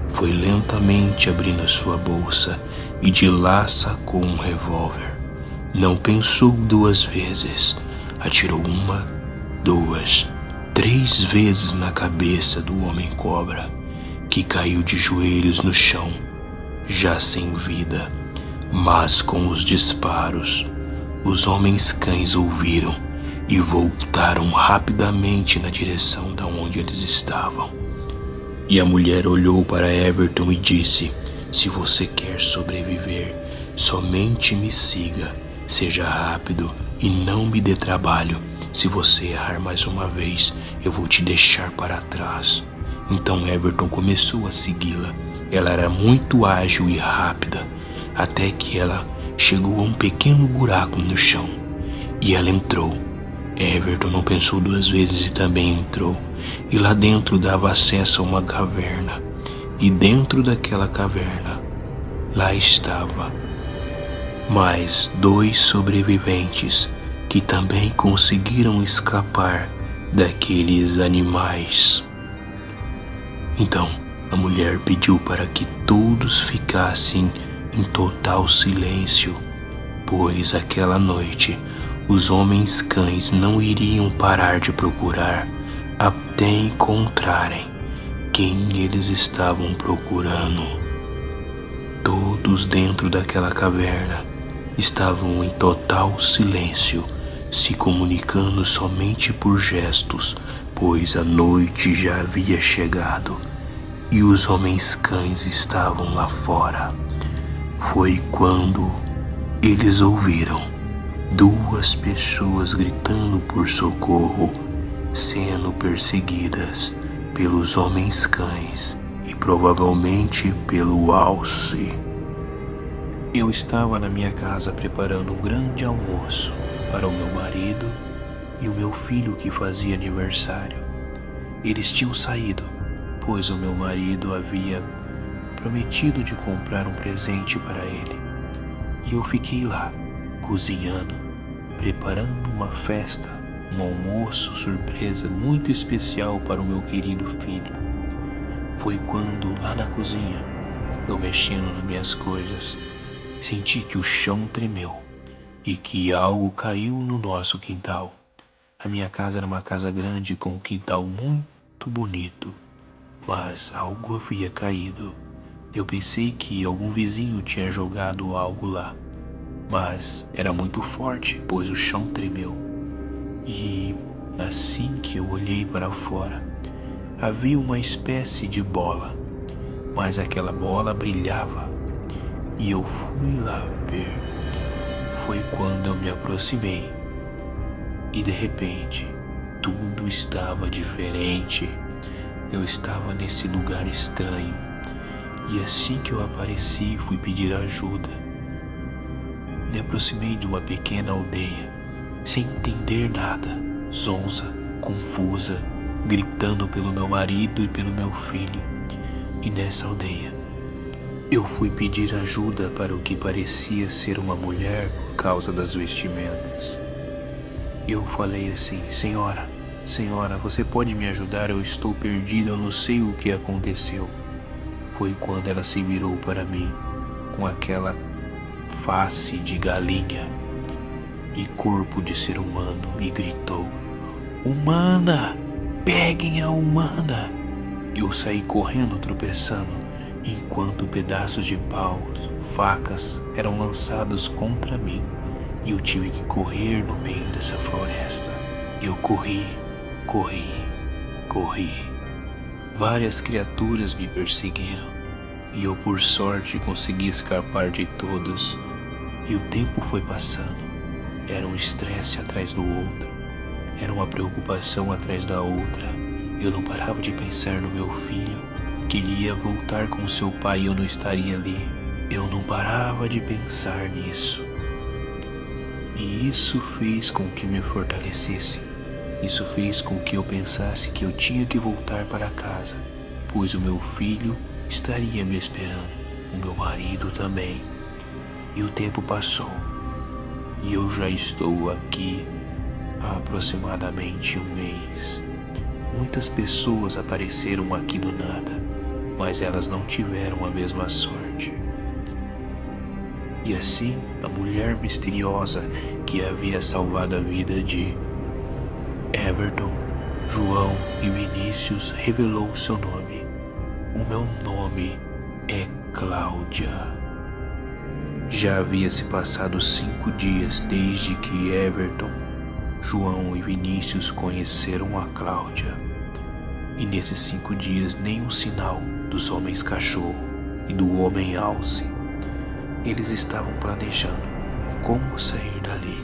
foi lentamente abrindo a sua bolsa e de lá sacou um revólver. Não pensou duas vezes, atirou uma, duas, 3 vezes na cabeça do homem-cobra, que caiu de joelhos no chão, já sem vida. Mas com os disparos, os homens-cães ouviram e voltaram rapidamente na direção da onde eles estavam. E a mulher olhou para Everton e disse: "Se você quer sobreviver, somente me siga. Seja rápido e não me dê trabalho. Se você errar mais uma vez, eu vou te deixar para trás." Então Everton começou a segui-la. Ela era muito ágil e rápida, até que ela chegou a um pequeno buraco no chão. E ela entrou. Everton não pensou duas vezes e também entrou. E lá dentro dava acesso a uma caverna. E dentro daquela caverna, lá estava mais 2 sobreviventes que também conseguiram escapar daqueles animais. Então, a mulher pediu para que todos ficassem em total silêncio, pois aquela noite os homens-cães não iriam parar de procurar até encontrarem quem eles estavam procurando. Todos dentro daquela caverna estavam em total silêncio, se comunicando somente por gestos, pois a noite já havia chegado e os homens-cães estavam lá fora. Foi quando eles ouviram 2 pessoas gritando por socorro, sendo perseguidas pelos homens-cães e provavelmente pelo alce. Eu estava na minha casa preparando um grande almoço para o meu marido e o meu filho que fazia aniversário. Eles tinham saído, pois o meu marido havia prometido de comprar um presente para ele. E eu fiquei lá, cozinhando, preparando uma festa, um almoço surpresa muito especial para o meu querido filho. Foi quando, lá na cozinha, eu mexendo nas minhas coisas, senti que o chão tremeu e que algo caiu no nosso quintal. A minha casa era uma casa grande com um quintal muito bonito, mas algo havia caído. Eu pensei que algum vizinho tinha jogado algo lá, mas era muito forte, pois o chão tremeu. E assim que eu olhei para fora, havia uma espécie de bola, mas aquela bola brilhava e eu fui lá ver. Foi quando eu me aproximei e de repente tudo estava diferente. Eu estava nesse lugar estranho e assim que eu apareci fui pedir ajuda. Me aproximei de uma pequena aldeia sem entender nada, zonza, confusa, gritando pelo meu marido e pelo meu filho. E nessa aldeia eu fui pedir ajuda para o que parecia ser uma mulher por causa das vestimentas. Eu falei assim: Senhora, você pode me ajudar? Eu estou perdida, eu não sei o que aconteceu. Foi quando ela se virou para mim com aquela face de galinha e corpo de ser humano e gritou: Humana! Peguem a humana! Eu saí correndo, tropeçando, enquanto pedaços de pau, facas eram lançados contra mim, e eu tive que correr no meio dessa floresta. Eu corri. Várias criaturas me perseguiram, e eu por sorte consegui escapar de todas. E o tempo foi passando. Era um estresse atrás do outro. Era uma preocupação atrás da outra. Eu não parava de pensar no meu filho, que ele ia voltar com seu pai e eu não estaria ali. Eu não parava de pensar nisso. E isso fez com que me fortalecesse. Isso fez com que eu pensasse que eu tinha que voltar para casa, pois o meu filho estaria me esperando, o meu marido também. E o tempo passou, e eu já estou aqui há aproximadamente um mês. Muitas pessoas apareceram aqui do nada, mas elas não tiveram a mesma sorte. E assim, a mulher misteriosa que havia salvado a vida de Everton, João e Vinícius revelou seu nome. O meu nome é Cláudia. Já havia se passado 5 dias desde que Everton, João e Vinícius conheceram a Cláudia. E nesses 5 dias nenhum sinal dos homens cachorro e do homem alce. Eles estavam planejando como sair dali,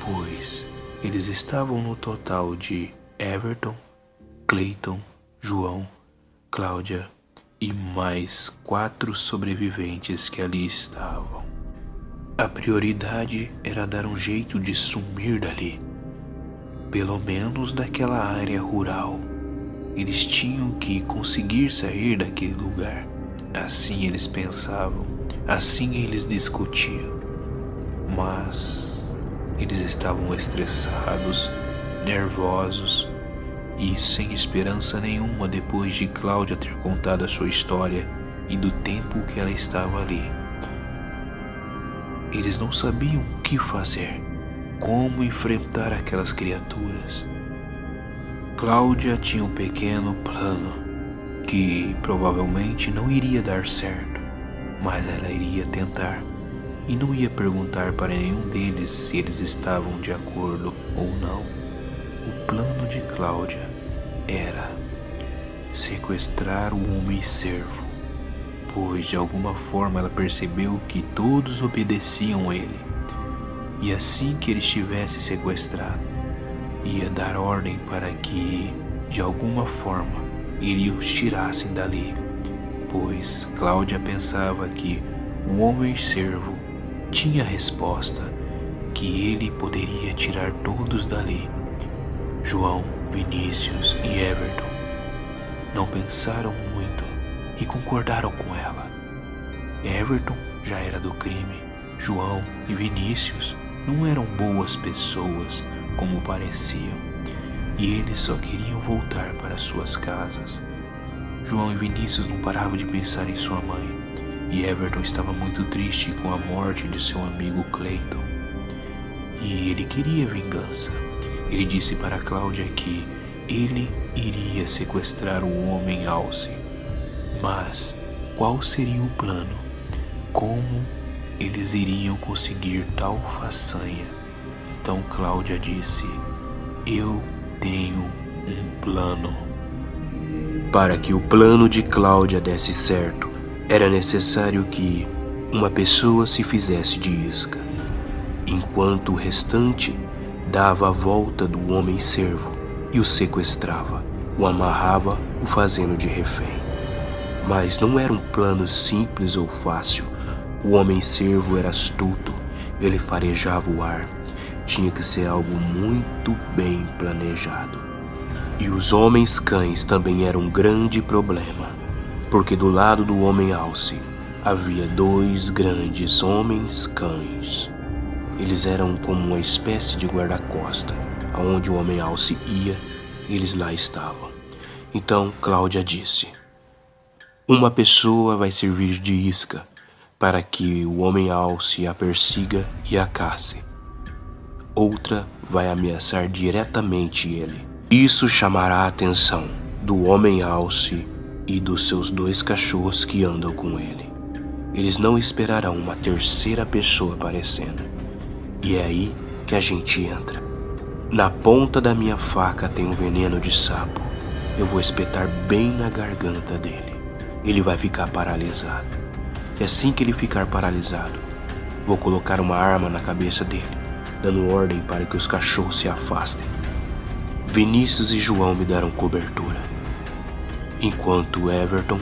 pois eles estavam no total de Everton, Clayton, João, Cláudia e mais 4 sobreviventes que ali estavam. A prioridade era dar um jeito de sumir dali, pelo menos daquela área rural. Eles tinham que conseguir sair daquele lugar. Assim eles pensavam, assim eles discutiam. Mas eles estavam estressados, nervosos e sem esperança nenhuma depois de Cláudia ter contado a sua história e do tempo que ela estava ali. Eles não sabiam o que fazer, como enfrentar aquelas criaturas. Cláudia tinha um pequeno plano que provavelmente não iria dar certo, mas ela iria tentar e não ia perguntar para nenhum deles se eles estavam de acordo ou não. O plano de Cláudia era sequestrar o homem-servo, pois de alguma forma ela percebeu que todos obedeciam a ele, e assim que ele estivesse sequestrado, ia dar ordem para que, de alguma forma, eles os tirassem dali, pois Cláudia pensava que o homem-servo tinha a resposta, que ele poderia tirar todos dali. João, Vinícius e Everton não pensaram muito e concordaram com ela. Everton já era do crime. João e Vinícius não eram boas pessoas como pareciam, e eles só queriam voltar para suas casas. João e Vinícius não paravam de pensar em sua mãe, e Everton estava muito triste com a morte de seu amigo Clayton. E ele queria vingança. Ele disse para Cláudia que ele iria sequestrar o homem alce. Mas qual seria o plano? Como eles iriam conseguir tal façanha? Então Cláudia disse: eu tenho um plano. Para que o plano de Cláudia desse certo, era necessário que uma pessoa se fizesse de isca, enquanto o restante dava a volta do homem servo e o sequestrava, o amarrava, o fazendo de refém. Mas não era um plano simples ou fácil. O homem servo era astuto, ele farejava o ar. Tinha que ser algo muito bem planejado. E os homens cães também eram um grande problema, porque do lado do homem alce havia 2 grandes homens cães. Eles eram como uma espécie de guarda-costa. Aonde o homem alce ia, eles lá estavam. Então Cláudia disse: uma pessoa vai servir de isca para que o homem alce a persiga e a casse. Outra vai ameaçar diretamente ele. Isso chamará a atenção do homem alce e dos seus 2 cachorros que andam com ele. Eles não esperarão uma terceira pessoa aparecendo. E é aí que a gente entra. Na ponta da minha faca tem um veneno de sapo. Eu vou espetar bem na garganta dele. Ele vai ficar paralisado. E assim que ele ficar paralisado, vou colocar uma arma na cabeça dele, dando ordem para que os cachorros se afastem. Vinícius e João me darão cobertura, enquanto Everton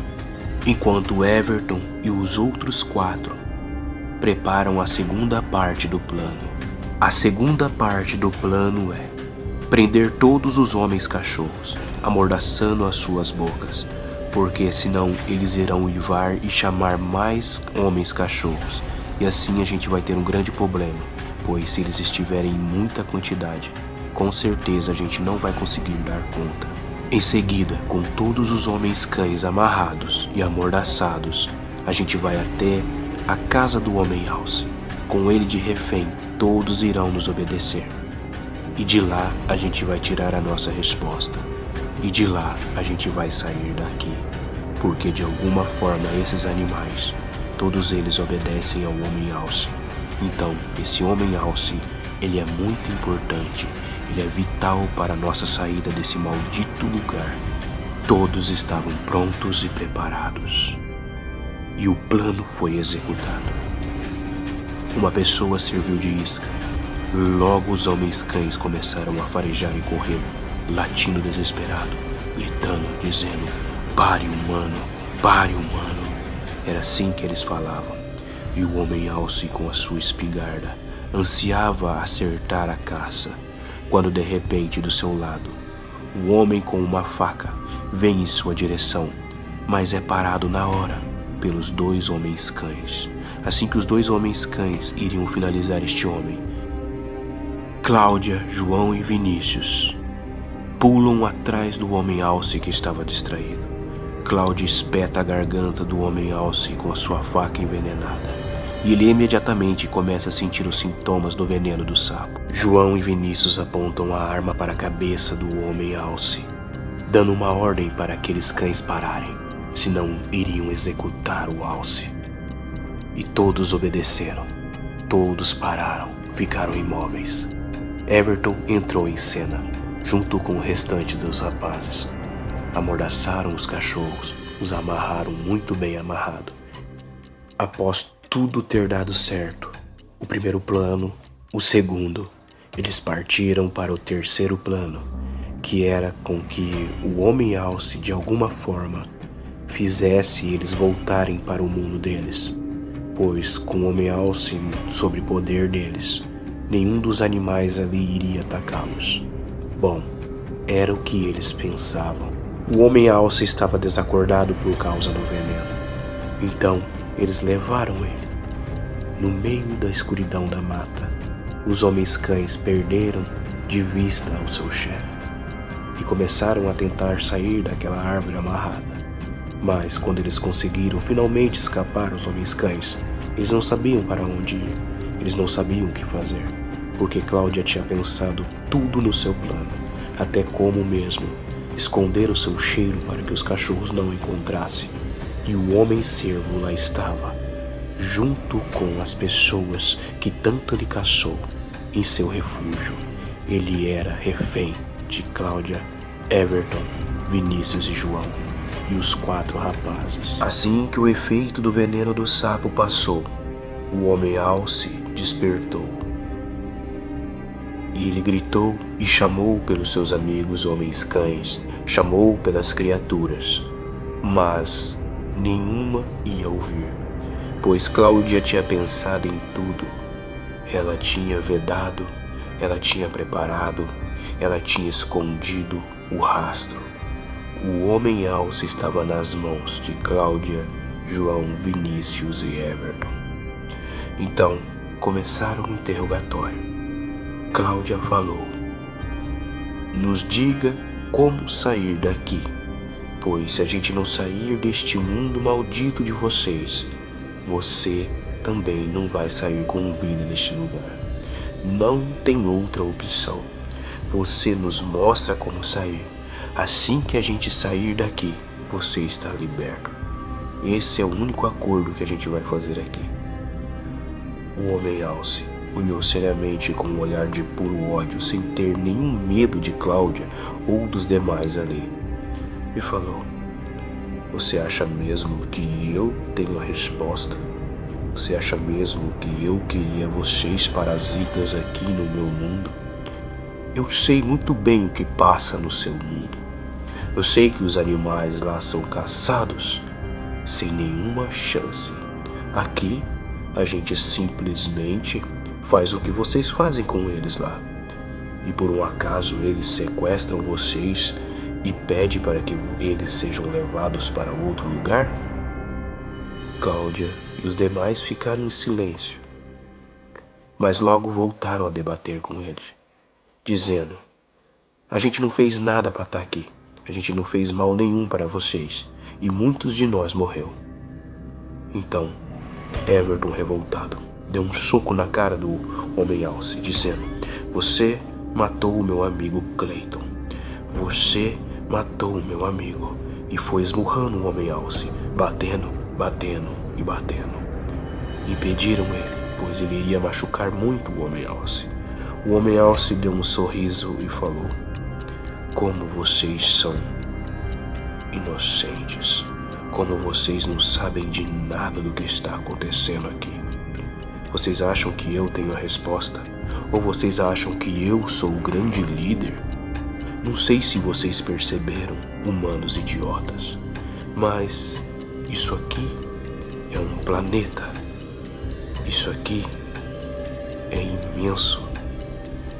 e os outros 4 preparam a segunda parte do plano. A segunda parte do plano é prender todos os homens cachorros, amordaçando as suas bocas, porque senão eles irão uivar e chamar mais homens cachorros, e assim a gente vai ter um grande problema, pois se eles estiverem em muita quantidade, com certeza a gente não vai conseguir dar conta. Em seguida, com todos os homens cães amarrados e amordaçados, a gente vai até a casa do homem alce. Com ele de refém, todos irão nos obedecer. E de lá a gente vai tirar a nossa resposta. E de lá a gente vai sair daqui. Porque de alguma forma esses animais, todos eles obedecem ao homem alce. Então, esse homem alce, ele é muito importante. Ele é vital para a nossa saída desse maldito lugar. Todos estavam prontos e preparados. E o plano foi executado. Uma pessoa serviu de isca. Logo os homens cães começaram a farejar e correr, latindo desesperado, gritando, dizendo: pare, humano, pare, humano. Era assim que eles falavam. E o homem alce com a sua espingarda ansiava acertar a caça, quando de repente do seu lado, o homem com uma faca vem em sua direção, mas é parado na hora pelos 2 homens cães. Assim que os 2 homens cães iriam finalizar este homem, Cláudia, João e Vinícius pulam atrás do homem alce que estava distraído. Cláudia espeta a garganta do homem alce com a sua faca envenenada, e ele imediatamente começa a sentir os sintomas do veneno do sapo. João e Vinícius apontam a arma para a cabeça do homem alce, dando uma ordem para aqueles cães pararem, senão iriam executar o alce. E todos obedeceram. Todos pararam, ficaram imóveis. Everton entrou em cena, junto com o restante dos rapazes. Amordaçaram os cachorros, os amarraram muito bem amarrado. Após tudo ter dado certo, o primeiro plano, o segundo, eles partiram para o terceiro plano, que era com que o homem alce de alguma forma fizesse eles voltarem para o mundo deles, pois com o homem alce sob poder deles, nenhum dos animais ali iria atacá-los. Bom, era o que eles pensavam. O homem alce estava desacordado por causa do veneno, então eles levaram ele. No meio da escuridão da mata, os homens cães perderam de vista o seu chefe e começaram a tentar sair daquela árvore amarrada. Mas quando eles conseguiram finalmente escapar, os homens cães, eles não sabiam para onde ir, eles não sabiam o que fazer, porque Cláudia tinha pensado tudo no seu plano, até como mesmo esconder o seu cheiro para que os cachorros não o encontrassem. E o homem cervo lá estava, junto com as pessoas que tanto ele caçou em seu refúgio. Ele era refém de Cláudia, Everton, Vinícius e João. e os 4 rapazes. Assim que o efeito do veneno do sapo passou, o homem alce despertou. E ele gritou e chamou pelos seus amigos homens cães, chamou pelas criaturas, mas nenhuma ia ouvir, pois Cláudia tinha pensado em tudo. Ela tinha vedado, ela tinha preparado, ela tinha escondido o rastro. O homem alce estava nas mãos de Cláudia, João, Vinícius e Everton. Então começaram o interrogatório. Cláudia falou: "Nos diga como sair daqui, pois se a gente não sair deste mundo maldito de vocês, você também não vai sair com vida deste lugar. Não tem outra opção. Você nos mostra como sair. Assim que a gente sair daqui, você está liberto. Esse é o único acordo que a gente vai fazer aqui." O homem alce olhou seriamente com um olhar de puro ódio, sem ter nenhum medo de Cláudia ou dos demais ali, e falou: "Você acha mesmo que eu tenho a resposta? Você acha mesmo que eu queria vocês parasitas aqui no meu mundo? Eu sei muito bem o que passa no seu mundo. Eu sei que os animais lá são caçados sem nenhuma chance. Aqui a gente simplesmente faz o que vocês fazem com eles lá. E por um acaso eles sequestram vocês e pedem para que eles sejam levados para outro lugar?" Cláudia e os demais ficaram em silêncio, mas logo voltaram a debater com ele, dizendo: "A gente não fez nada para estar aqui. A gente não fez mal nenhum para vocês, e muitos de nós morreu." Então Everton, revoltado, deu um soco na cara do homem alce, dizendo: "Você matou o meu amigo Clayton. Você matou o meu amigo." E foi esmurrando o homem alce, batendo e batendo. Impediram ele, pois ele iria machucar muito o homem alce. O homem alce deu um sorriso e falou: "Como vocês são inocentes. Como vocês não sabem de nada do que está acontecendo aqui. Vocês acham que eu tenho a resposta? Ou vocês acham que eu sou o grande líder? Não sei se vocês perceberam, humanos idiotas, mas isso aqui é um planeta. Isso aqui é imenso.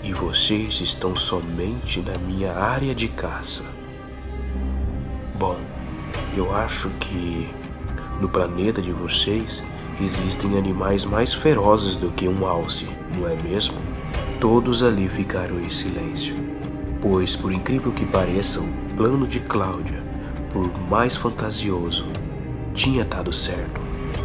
E vocês estão somente na minha área de caça. Bom, eu acho que no planeta de vocês existem animais mais ferozes do que um alce, não é mesmo?" Todos ali ficaram em silêncio, pois, por incrível que pareça, o plano de Cláudia, por mais fantasioso, tinha dado certo.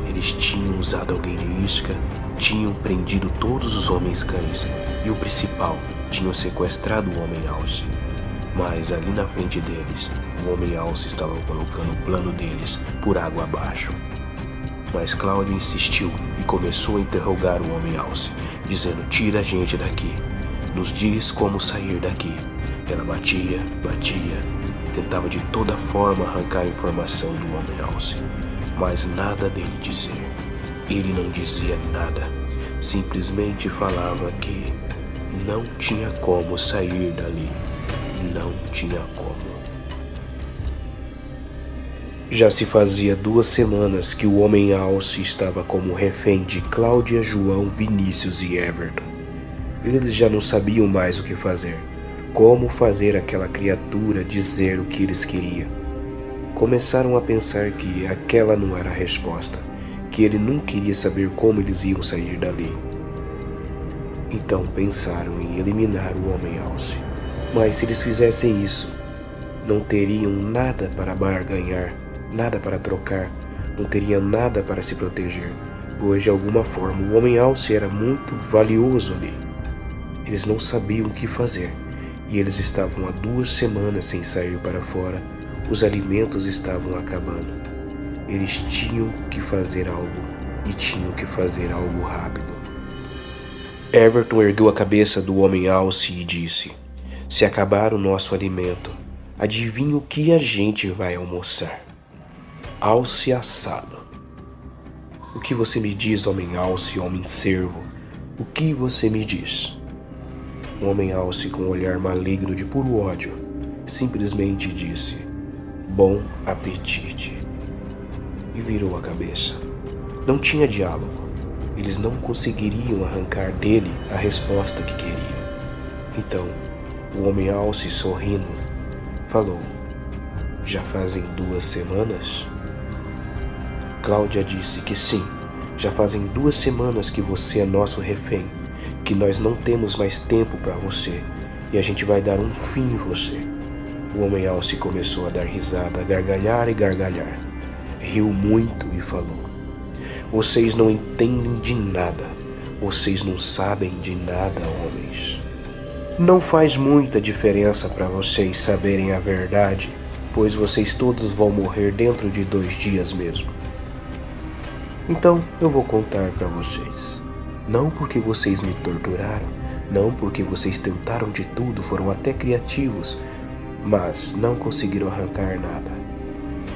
Eles tinham usado alguém de isca, tinham prendido todos os homens cães e o principal, tinham sequestrado o homem alce. Mas ali na frente deles, o homem alce estava colocando o plano deles por água abaixo. Mas Cláudia insistiu e começou a interrogar o homem alce, dizendo: "Tira a gente daqui, nos diz como sair daqui." Ela batia, tentava de toda forma arrancar a informação do homem alce, mas nada dele dizer. Ele não dizia nada, simplesmente falava que não tinha como sair dali, não tinha como. Já se fazia 2 semanas que o homem alce estava como refém de Cláudia, João, Vinícius e Everton. Eles já não sabiam mais o que fazer, como fazer aquela criatura dizer o que eles queriam. Começaram a pensar que aquela não era a resposta, que ele não queria saber como eles iam sair dali. Então pensaram em eliminar o homem alce. Mas se eles fizessem isso, não teriam nada para barganhar, nada para trocar, não teriam nada para se proteger, pois de alguma forma o homem alce era muito valioso ali. Eles não sabiam o que fazer, e eles estavam há 2 semanas sem sair para fora, os alimentos estavam acabando. Eles tinham que fazer algo, e tinham que fazer algo rápido. Everton ergueu a cabeça do homem alce e disse: "Se acabar o nosso alimento, adivinha o que a gente vai almoçar?" Alce assado. O que você me diz, homem alce, homem cervo? O que você me diz? O homem alce, com um olhar maligno de puro ódio, simplesmente disse: bom apetite. E virou a cabeça. Não tinha diálogo. Eles não conseguiriam arrancar dele a resposta que queriam. Então, o homem alce, sorrindo, falou: já fazem 2 semanas? Cláudia disse que sim. Já fazem 2 semanas que você é nosso refém, que nós não temos mais tempo para você e a gente vai dar um fim em você. O homem alce começou a dar risada, a gargalhar e gargalhar. Riu muito e falou: vocês não entendem de nada. Vocês não sabem de nada, homens. Não faz muita diferença para vocês saberem a verdade, pois vocês todos vão morrer dentro de 2 dias mesmo. Então eu vou contar para vocês. Não porque vocês me torturaram, não porque vocês tentaram de tudo, foram até criativos, mas não conseguiram arrancar nada.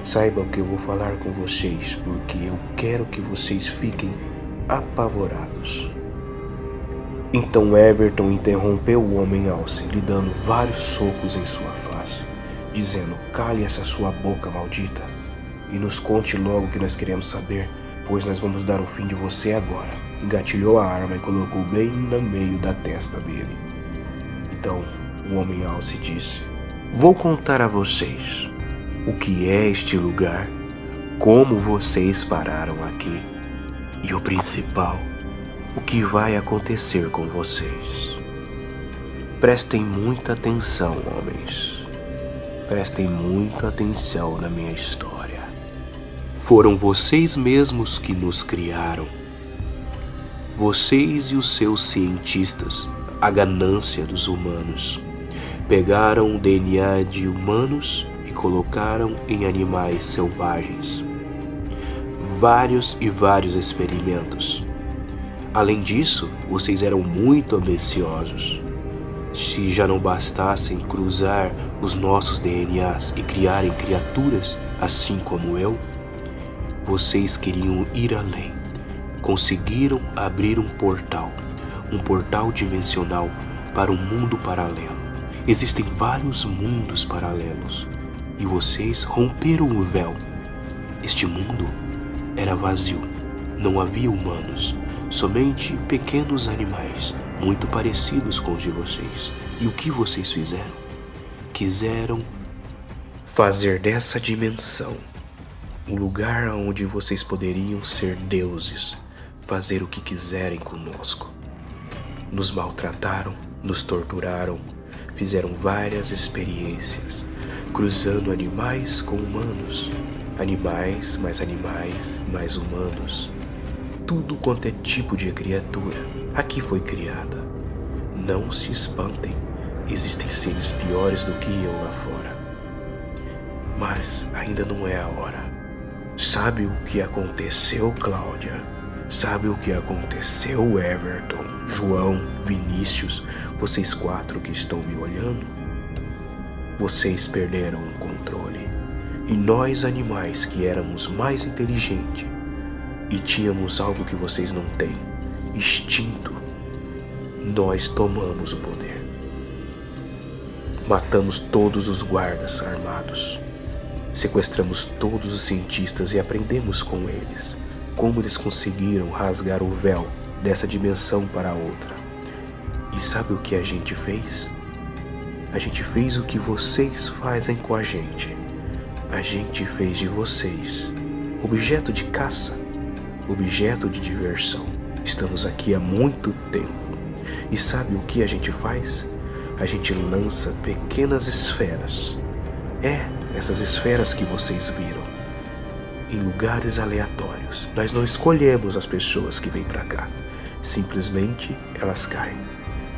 Saibam que eu vou falar com vocês, porque eu quero que vocês fiquem apavorados. Então Everton interrompeu o homem alce, lhe dando vários socos em sua face, dizendo: cale essa sua boca maldita e nos conte logo o que nós queremos saber, pois nós vamos dar o fim de você agora. Engatilhou a arma e colocou bem no meio da testa dele. Então o homem alce disse: vou contar a vocês o que é este lugar, como vocês pararam aqui e o principal, o que vai acontecer com vocês. Prestem muita atenção, homens. Prestem muita atenção na minha história. Foram vocês mesmos que nos criaram. Vocês e os seus cientistas, a ganância dos humanos, pegaram o DNA de humanos e colocaram em animais selvagens. Vários e vários experimentos. Além disso, vocês eram muito ambiciosos. Se já não bastassem cruzar os nossos DNAs e criarem criaturas assim como eu, vocês queriam ir além. Conseguiram abrir um portal dimensional para um mundo paralelo. Existem vários mundos paralelos e vocês romperam o véu. Este mundo era vazio, não havia humanos, somente pequenos animais, muito parecidos com os de vocês. E o que vocês fizeram? Quiseram fazer dessa dimensão um lugar onde vocês poderiam ser deuses, fazer o que quiserem conosco. Nos maltrataram, nos torturaram, fizeram várias experiências, cruzando animais com humanos, animais, mais humanos. Tudo quanto é tipo de criatura aqui foi criada. Não se espantem, existem seres piores do que eu lá fora. Mas ainda não é a hora. Sabe o que aconteceu, Cláudia? Sabe o que aconteceu, Everton, João, Vinícius, vocês 4 que estão me olhando? Vocês perderam o controle. E nós, animais que éramos mais inteligentes e tínhamos algo que vocês não têm, instinto, nós tomamos o poder. Matamos todos os guardas armados. Sequestramos todos os cientistas e aprendemos com eles como eles conseguiram rasgar o véu dessa dimensão para outra. E sabe o que a gente fez? A gente fez o que vocês fazem com a gente. A gente fez de vocês objeto de caça, objeto de diversão. Estamos aqui há muito tempo. E sabe o que a gente faz? A gente lança pequenas esferas. Essas esferas que vocês viram, em lugares aleatórios. Nós não escolhemos as pessoas que vêm para cá. Simplesmente elas caem.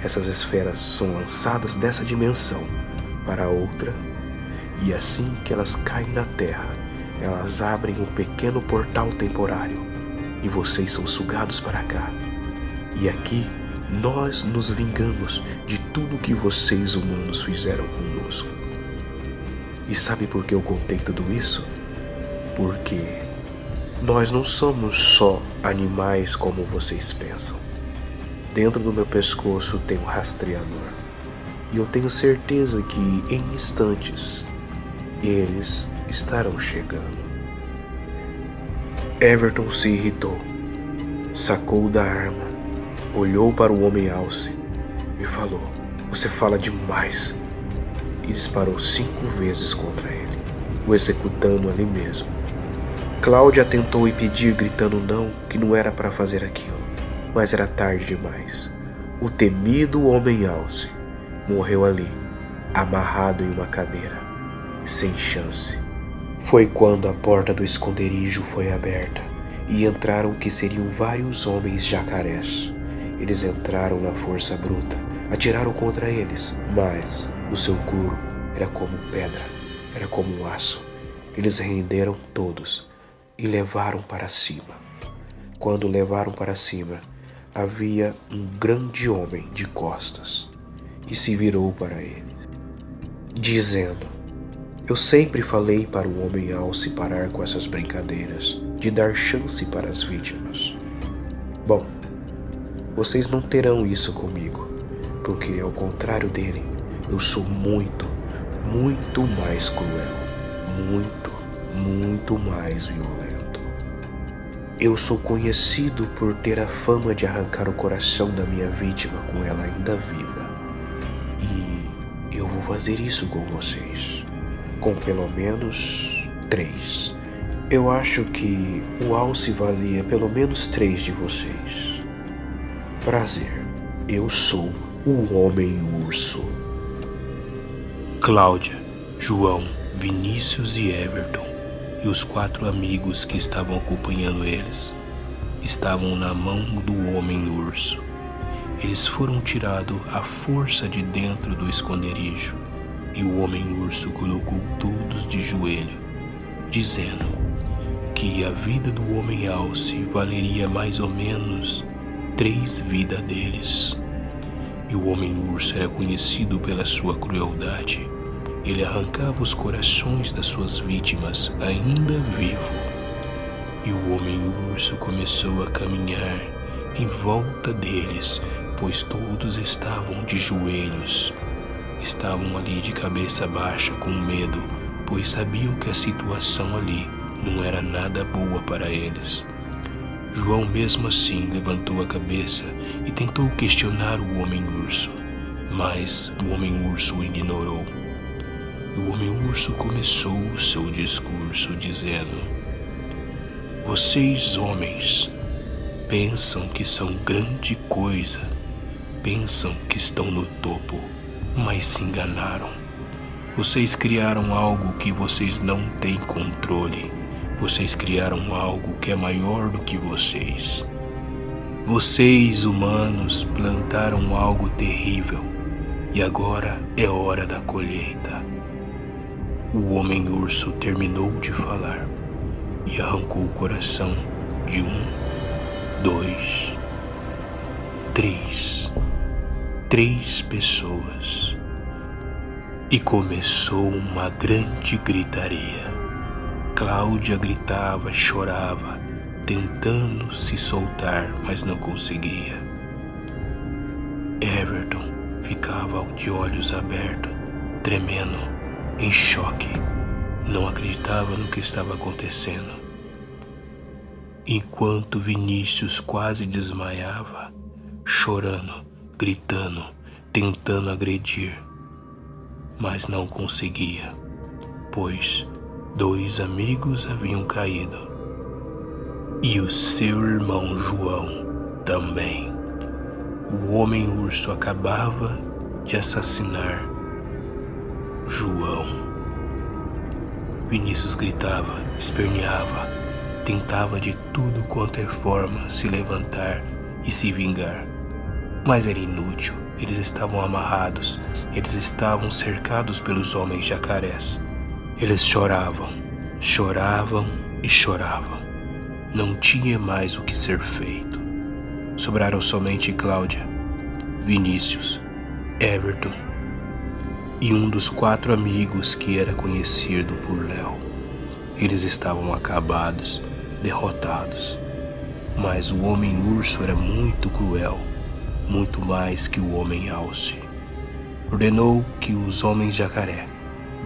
Essas esferas são lançadas dessa dimensão para outra. E assim que elas caem na Terra, elas abrem um pequeno portal temporário. E vocês são sugados para cá. E aqui nós nos vingamos de tudo que vocês humanos fizeram conosco. E sabe por que eu contei tudo isso? porque nós não somos só animais como vocês pensam. Dentro do meu pescoço tem um rastreador, e eu tenho certeza que em instantes eles estarão chegando. Everton se irritou, sacou da arma, olhou para o homem alce e falou: "Você fala demais", e disparou 5 vezes contra ele, o executando ali mesmo. Cláudia tentou impedir, gritando não, que não era para fazer aquilo, mas era tarde demais. O temido homem alce morreu ali, amarrado em uma cadeira, sem chance. Foi quando a porta do esconderijo foi aberta e entraram o que seriam vários homens jacarés. Eles entraram na força bruta, atiraram contra eles, mas o seu couro era como pedra, era como aço. Eles renderam todos e levaram para cima. Quando levaram para cima, havia um grande homem de costas e se virou para ele, dizendo: "Eu sempre falei para o homem alce parar com essas brincadeiras, de dar chance para as vítimas. Bom, vocês não terão isso comigo, porque ao contrário dele, eu sou muito, muito mais cruel, muito mais violento. Eu sou conhecido por ter a fama de arrancar o coração da minha vítima com ela ainda viva. E eu vou fazer isso com vocês, com pelo menos 3. Eu acho que o alce valia pelo menos 3 de vocês. Prazer, eu sou o Homem-Urso." Cláudia, João, Vinícius e Everton e os 4 amigos que estavam acompanhando eles estavam na mão do Homem-Urso. Eles foram tirados à força de dentro do esconderijo e o Homem-Urso colocou todos de joelho, dizendo que a vida do Homem-Alce valeria mais ou menos 3 vidas deles. E o Homem-Urso era conhecido pela sua crueldade. Ele arrancava os corações das suas vítimas ainda vivo. E o Homem-Urso começou a caminhar em volta deles, pois todos estavam de joelhos. Estavam ali de cabeça baixa com medo, pois sabiam que a situação ali não era nada boa para eles. João mesmo assim levantou a cabeça e tentou questionar o Homem-Urso, mas o Homem-Urso o ignorou. O Homem-Urso começou o seu discurso dizendo: "Vocês, homens, pensam que são grande coisa, pensam que estão no topo, mas se enganaram. Vocês criaram algo que vocês não têm controle. Vocês criaram algo que é maior do que vocês. Vocês, humanos, plantaram algo terrível e agora é hora da colheita." O Homem-Urso terminou de falar e arrancou o coração de 1, 2, 3 pessoas. E começou uma grande gritaria. Cláudia gritava, chorava, tentando se soltar, mas não conseguia. Everton ficava de olhos abertos, tremendo, em choque. Não acreditava no que estava acontecendo. Enquanto Vinícius quase desmaiava, chorando, gritando, tentando agredir, mas não conseguia, pois 2 amigos haviam caído e o seu irmão João também. O Homem-Urso acabava de assassinar João. Vinícius gritava, esperneava, tentava de tudo quanto é forma se levantar e se vingar, mas era inútil. Eles estavam amarrados, eles estavam cercados pelos homens jacarés. Eles choravam, choravam e choravam. Não tinha mais o que ser feito. Sobraram somente Cláudia, Vinícius, Everton e um dos 4 amigos que era conhecido por Léo. Eles estavam acabados, derrotados. Mas o homem-urso era muito cruel, muito mais que o homem-alce. Ordenou que os homens-jacaré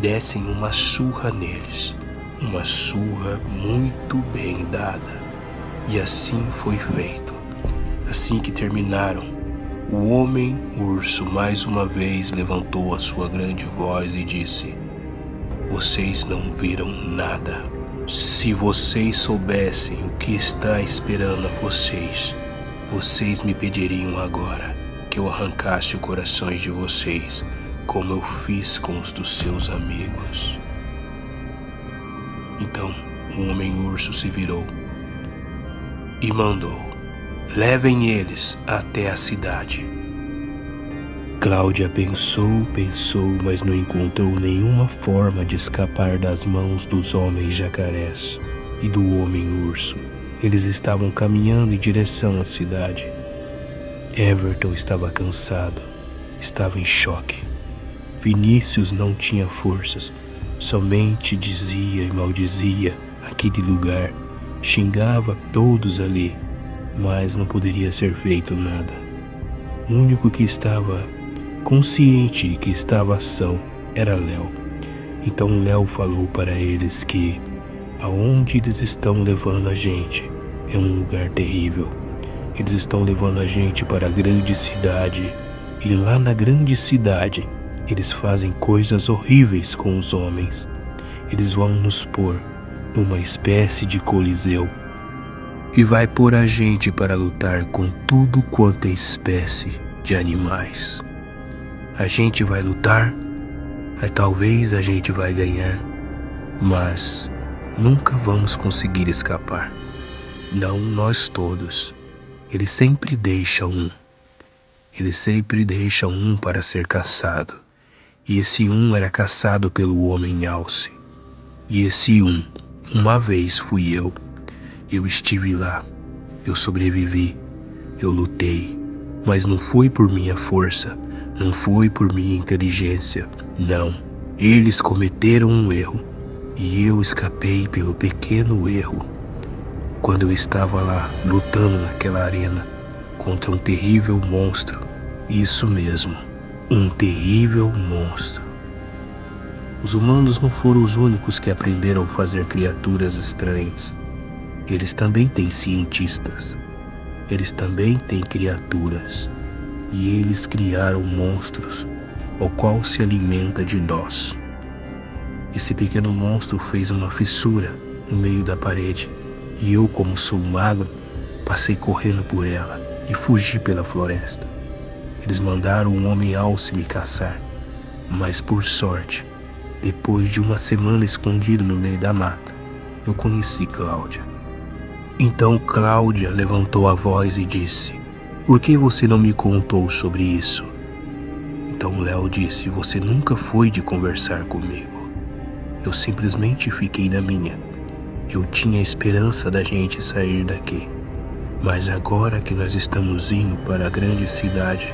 dessem uma surra neles, uma surra muito bem dada. E assim foi feito. Assim que terminaram, o homem-urso mais uma vez levantou a sua grande voz e disse: "Vocês não viram nada. Se vocês soubessem o que está esperando a vocês, vocês me pediriam agora que eu arrancasse os corações de vocês, como eu fiz com os dos seus amigos." Então o homem-urso se virou e mandou: "Levem eles até a cidade." Cláudia pensou, mas não encontrou nenhuma forma de escapar das mãos dos homens jacarés e do homem-urso. Eles estavam caminhando em direção à cidade. Everton estava cansado, estava em choque. Vinícius não tinha forças, somente dizia e maldizia aquele lugar, xingava todos ali, mas não poderia ser feito nada. O único que estava consciente e que estava são era Léo. Então Léo falou para eles que aonde eles estão levando a gente é um lugar terrível. Eles estão levando a gente para a grande cidade, e lá na grande cidade eles fazem coisas horríveis com os homens. Eles vão nos pôr numa espécie de coliseu e vai pôr a gente para lutar com tudo quanto é espécie de animais. A gente vai lutar, talvez a gente vai ganhar, mas nunca vamos conseguir escapar. Não nós todos. Eles sempre deixam um. Eles sempre deixam um para ser caçado. E esse um era caçado pelo homem-alce. E esse um, uma vez fui eu. Eu estive lá. Eu sobrevivi. Eu lutei. Mas não foi por minha força. Não foi por minha inteligência. Não. Eles cometeram um erro. E eu escapei pelo pequeno erro. Quando eu estava lá, lutando naquela arena, contra um terrível monstro. Isso mesmo, um terrível monstro. Os humanos não foram os únicos que aprenderam a fazer criaturas estranhas. Eles também têm cientistas. Eles também têm criaturas. E eles criaram monstros, o qual se alimenta de nós. Esse pequeno monstro fez uma fissura no meio da parede. E eu, como sou magro, passei correndo por ela e fugi pela floresta. Eles mandaram um homem-alce me caçar, mas por sorte, depois de uma semana escondido no meio da mata, eu conheci Cláudia. Então Cláudia levantou a voz e disse: "Por que você não me contou sobre isso?" Então Léo disse: "Você nunca foi de conversar comigo. Eu simplesmente fiquei na minha. Eu tinha a esperança da gente sair daqui. Mas agora que nós estamos indo para a grande cidade,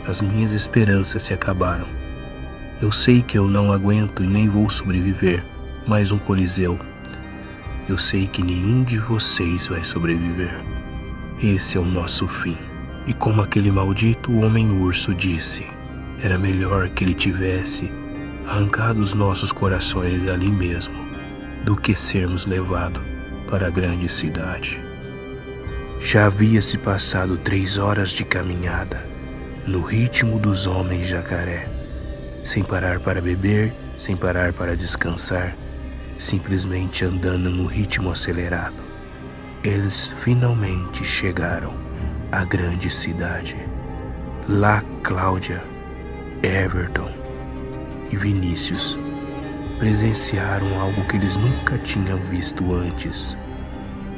as minhas esperanças se acabaram. Eu sei que eu não aguento e nem vou sobreviver mais um coliseu. Eu sei que nenhum de vocês vai sobreviver. Esse é o nosso fim." E como aquele maldito homem-urso disse, era melhor que ele tivesse arrancado os nossos corações ali mesmo, do que sermos levados para a grande cidade. Já havia se passado 3 horas de caminhada, no ritmo dos homens jacaré, sem parar para beber, sem parar para descansar, simplesmente andando no ritmo acelerado. Eles finalmente chegaram à grande cidade. Lá Cláudia, Everton e Vinícius presenciaram algo que eles nunca tinham visto antes.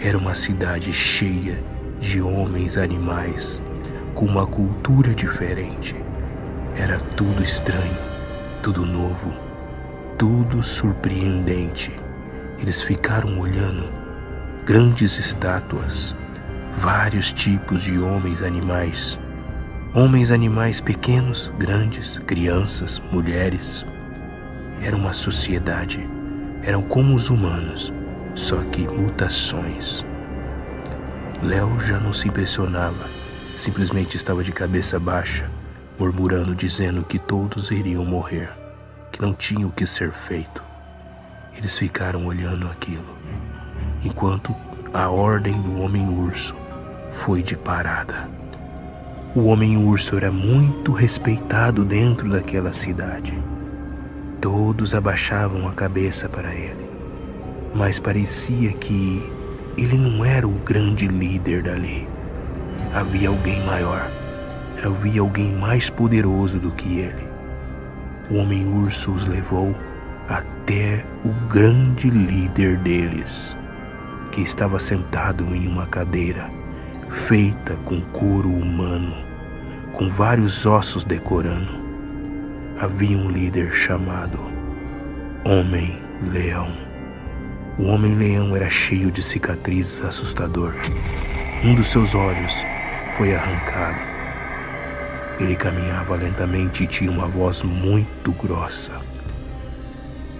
Era uma cidade cheia de homens animais, com uma cultura diferente. Era tudo estranho, tudo novo, tudo surpreendente. Eles ficaram olhando grandes estátuas, vários tipos de homens animais pequenos, grandes, crianças, mulheres. Era uma sociedade, Eram como os humanos, só que mutações. Léo já não se impressionava, simplesmente estava de cabeça baixa, murmurando, dizendo que todos iriam morrer, que não tinha o que ser feito. Eles ficaram olhando aquilo, enquanto a ordem do Homem-Urso foi de parada. O Homem-Urso era muito respeitado dentro daquela cidade. Todos abaixavam a cabeça para ele, mas parecia que ele não era o grande líder dali. Havia alguém maior, havia alguém mais poderoso do que ele. O Homem-Urso os levou até o grande líder deles, que estava sentado em uma cadeira feita com couro humano, com vários ossos decorando. Havia um líder chamado Homem-Leão. O Homem-Leão era cheio de cicatrizes assustador. Um dos seus olhos foi arrancado. Ele caminhava lentamente e tinha uma voz muito grossa.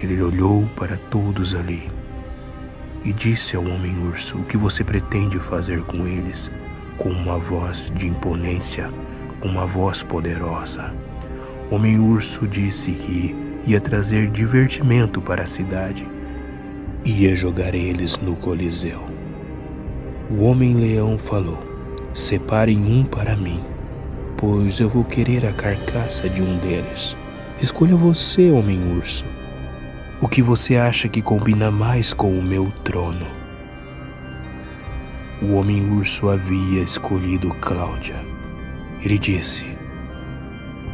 Ele olhou para todos ali e disse ao Homem-Urso: "O que você pretende fazer com eles?" Com uma voz de imponência, com uma voz poderosa. O Homem-Urso disse que ia trazer divertimento para a cidade. Ia jogar eles no Coliseu. O Homem-Leão falou: "Separem um para mim, pois eu vou querer a carcaça de um deles. Escolha você, Homem-Urso. O que você acha que combina mais com o meu trono?" O Homem-Urso havia escolhido Cláudia. Ele disse: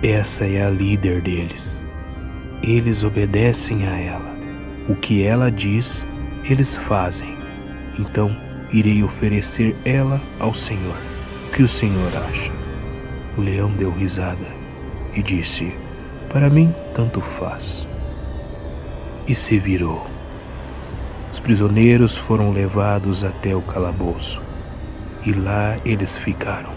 "Essa é a líder deles. Eles obedecem a ela. O que ela diz, eles fazem. Então, irei oferecer ela ao Senhor. O que o Senhor acha?" O leão deu risada e disse: "Para mim, tanto faz." E se virou. Os prisioneiros foram levados até o calabouço, e lá eles ficaram,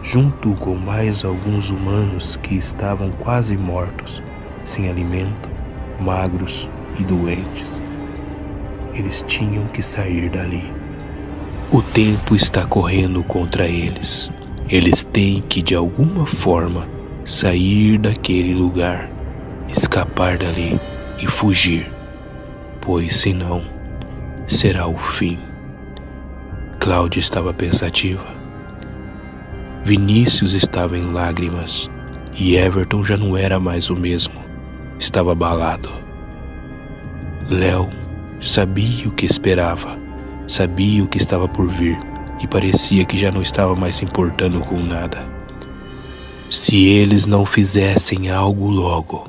junto com mais alguns humanos que estavam quase mortos, sem alimento, magros e doentes. Eles tinham que sair dali. O tempo está correndo contra eles. Eles têm que, de alguma forma, sair daquele lugar, escapar dali e fugir, pois senão será o fim. Cláudia estava pensativa. Vinícius estava em lágrimas e Everton já não era mais o mesmo. Estava abalado. Léo sabia o que esperava, sabia o que estava por vir e parecia que já não estava mais se importando com nada. Se eles não fizessem algo logo,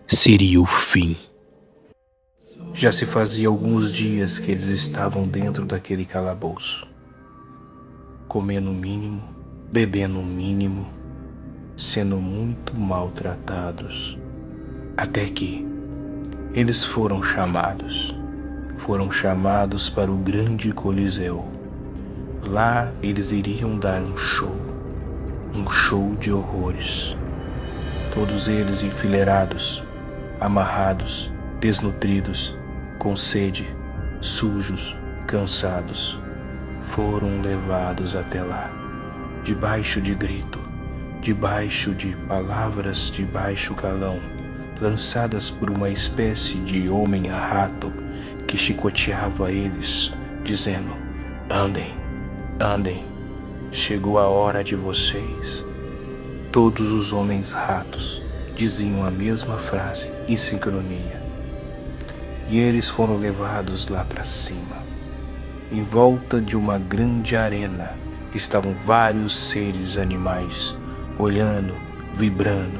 seria o fim. Já se fazia alguns dias que eles estavam dentro daquele calabouço, comendo o mínimo, bebendo o mínimo, sendo muito maltratados, até que eles foram chamados para o grande Coliseu. Lá eles iriam dar um show de horrores. Todos eles enfileirados, amarrados, desnutridos, com sede, sujos, cansados, foram levados até lá, debaixo de grito, debaixo de palavras de baixo calão, lançadas por uma espécie de homem-rato que chicoteava eles, dizendo: "Andem, andem, chegou a hora de vocês." Todos os homens-ratos diziam a mesma frase em sincronia. E eles foram levados lá para cima. Em volta de uma grande arena estavam vários seres animais, olhando, vibrando,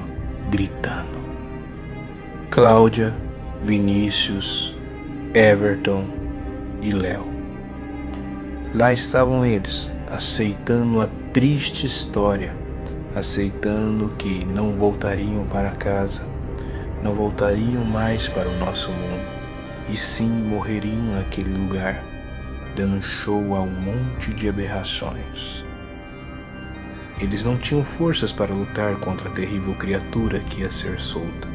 gritando. Cláudia, Vinícius, Everton e Léo. Lá estavam eles, aceitando a triste história, aceitando que não voltariam para casa, não voltariam mais para o nosso mundo, e sim morreriam naquele lugar, dando show a um monte de aberrações. Eles não tinham forças para lutar contra a terrível criatura que ia ser solta.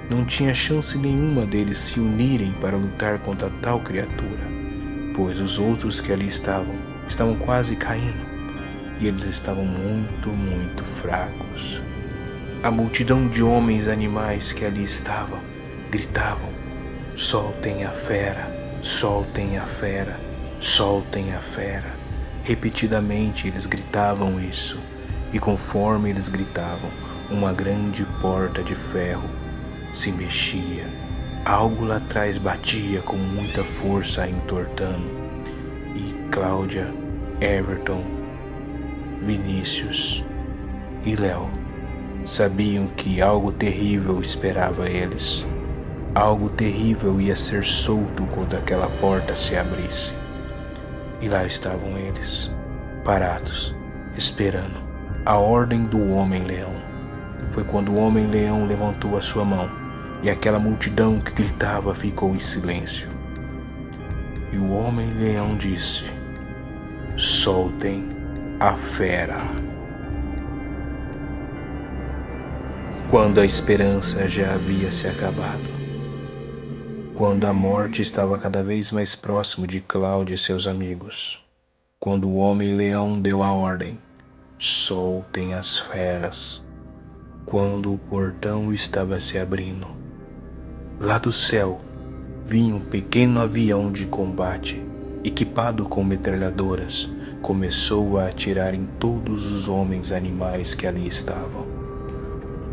Não tinha chance nenhuma deles se unirem para lutar contra tal criatura, pois os outros que ali estavam quase caindo, e eles estavam muito fracos. A multidão de homens e animais que ali estavam gritavam: soltem a fera, soltem a fera, soltem a fera. Repetidamente eles gritavam isso, e conforme eles gritavam, uma grande porta de ferro se mexia. Algo lá atrás batia com muita força, entortando. E Cláudia, Everton, Vinícius e Léo sabiam que algo terrível esperava eles. Algo terrível ia ser solto quando aquela porta se abrisse. E lá estavam eles, parados, esperando a ordem do Homem-Leão. Foi quando o Homem-Leão levantou a sua mão e aquela multidão que gritava ficou em silêncio. E o Homem-Leão disse: soltem a fera. Quando a esperança já havia se acabado, quando a morte estava cada vez mais próximo de Cláudia e seus amigos, quando o Homem-Leão deu a ordem: soltem as feras, quando o portão estava se abrindo, lá do céu vinha um pequeno avião de combate, equipado com metralhadoras, começou a atirar em todos os homens e animais que ali estavam.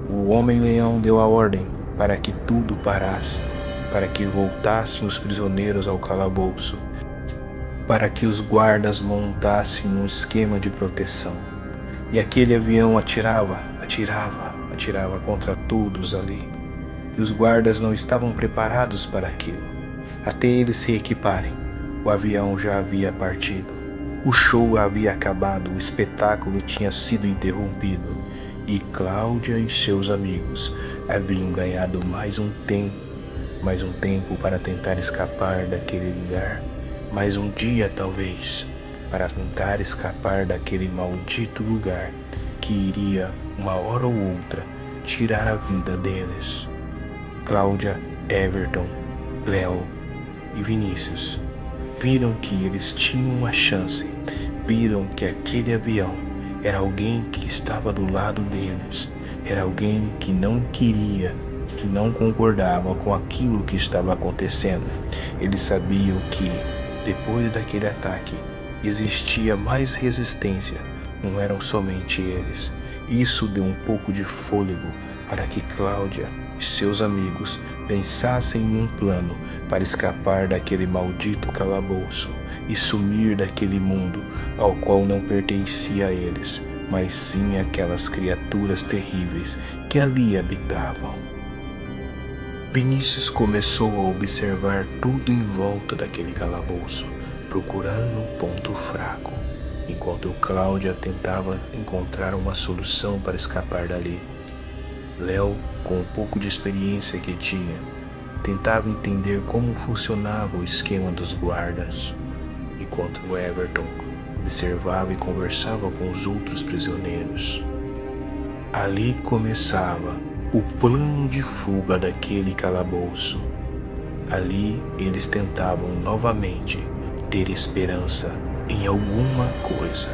O Homem-Leão deu a ordem para que tudo parasse, para que voltassem os prisioneiros ao calabouço, para que os guardas montassem um esquema de proteção. E aquele avião atirava contra todos ali. E os guardas não estavam preparados para aquilo. Até eles se equiparem, o avião já havia partido. O show havia acabado, o espetáculo tinha sido interrompido. E Cláudia e seus amigos haviam ganhado mais um tempo para tentar escapar daquele lugar, mais um dia talvez, para tentar escapar daquele maldito lugar que iria, uma hora ou outra, tirar a vida deles. Cláudia, Everton, Léo e Vinícius viram que eles tinham uma chance, viram que aquele avião era alguém que estava do lado deles, era alguém que não queria, que não concordava com aquilo que estava acontecendo. Eles sabiam que, depois daquele ataque, existia mais resistência, não eram somente eles. Isso deu um pouco de fôlego para que Cláudia e seus amigos pensassem em um plano para escapar daquele maldito calabouço e sumir daquele mundo ao qual não pertencia a eles, mas sim aquelas criaturas terríveis que ali habitavam. Vinícius começou a observar tudo em volta daquele calabouço, procurando um ponto fraco, enquanto Cláudia tentava encontrar uma solução para escapar dali. Léo, com o pouco de experiência que tinha, tentava entender como funcionava o esquema dos guardas, enquanto Everton observava e conversava com os outros prisioneiros. Ali começava o plano de fuga daquele calabouço. Ali eles tentavam novamente ter esperança em alguma coisa.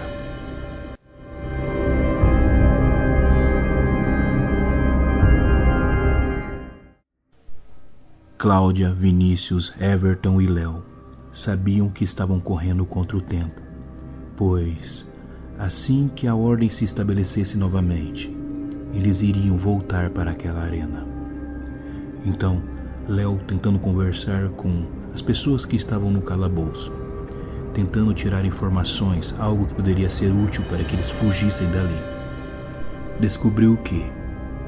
Cláudia, Vinícius, Everton e Léo sabiam que estavam correndo contra o tempo, pois, assim que a ordem se estabelecesse novamente, eles iriam voltar para aquela arena. Então, Léo, tentando conversar com as pessoas que estavam no calabouço, tentando tirar informações, algo que poderia ser útil para que eles fugissem dali, descobriu que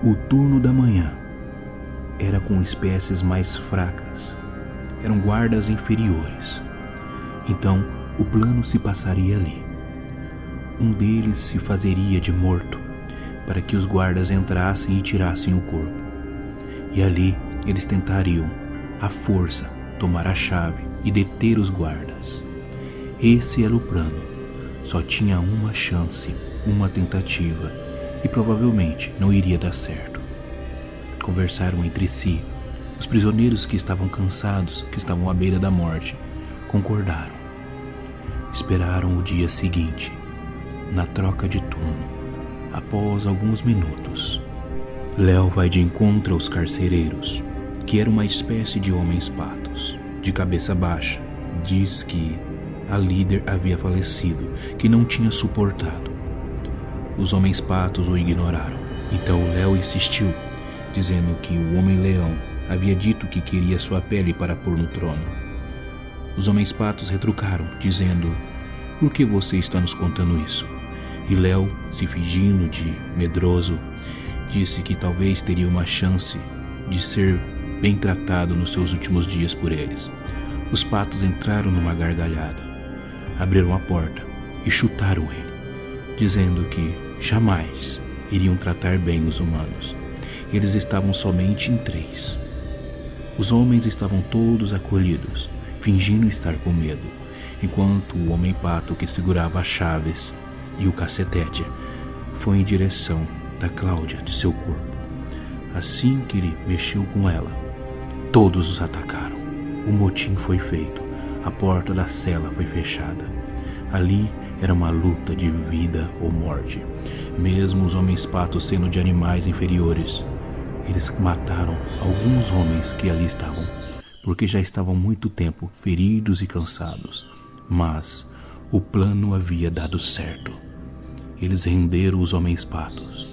o turno da manhã era com espécies mais fracas, eram guardas inferiores. Então, o plano se passaria ali. Um deles se fazeria de morto, para que os guardas entrassem e tirassem o corpo. E ali eles tentariam, à força, tomar a chave e deter os guardas. Esse era o plano. Só tinha uma chance, uma tentativa, e provavelmente não iria dar certo. conversaram entre si. Os prisioneiros que estavam cansados, que estavam à beira da morte, concordaram. Esperaram o dia seguinte, na troca de turno. Após alguns minutos, Léo vai de encontro aos carcereiros, que eram uma espécie de homens-patos. De cabeça baixa, diz que a líder havia falecido, que não tinha suportado. Os homens-patos o ignoraram. Então Léo insistiu, dizendo que o Homem-Leão havia dito que queria sua pele para pôr no trono. Os homens-patos retrucaram, dizendo: "Por que você está nos contando isso?" E Léo, se fingindo de medroso, disse que talvez teria uma chance de ser bem tratado nos seus últimos dias por eles. Os patos entraram numa gargalhada, abriram a porta e chutaram ele, dizendo que jamais iriam tratar bem os humanos. Eles estavam somente em 3. Os homens estavam todos acolhidos, fingindo estar com medo, enquanto o homem-pato que segurava as chaves e o cacetete foi em direção da Cláudia de seu corpo. Assim que ele mexeu com ela, todos os atacaram. O motim foi feito, a porta da cela foi fechada. Ali era uma luta de vida ou morte. Mesmo os homens-patos sendo de animais inferiores, eles mataram alguns homens que ali estavam, porque já estavam muito tempo feridos e cansados. Mas o plano havia dado certo. Eles renderam os homens-patos.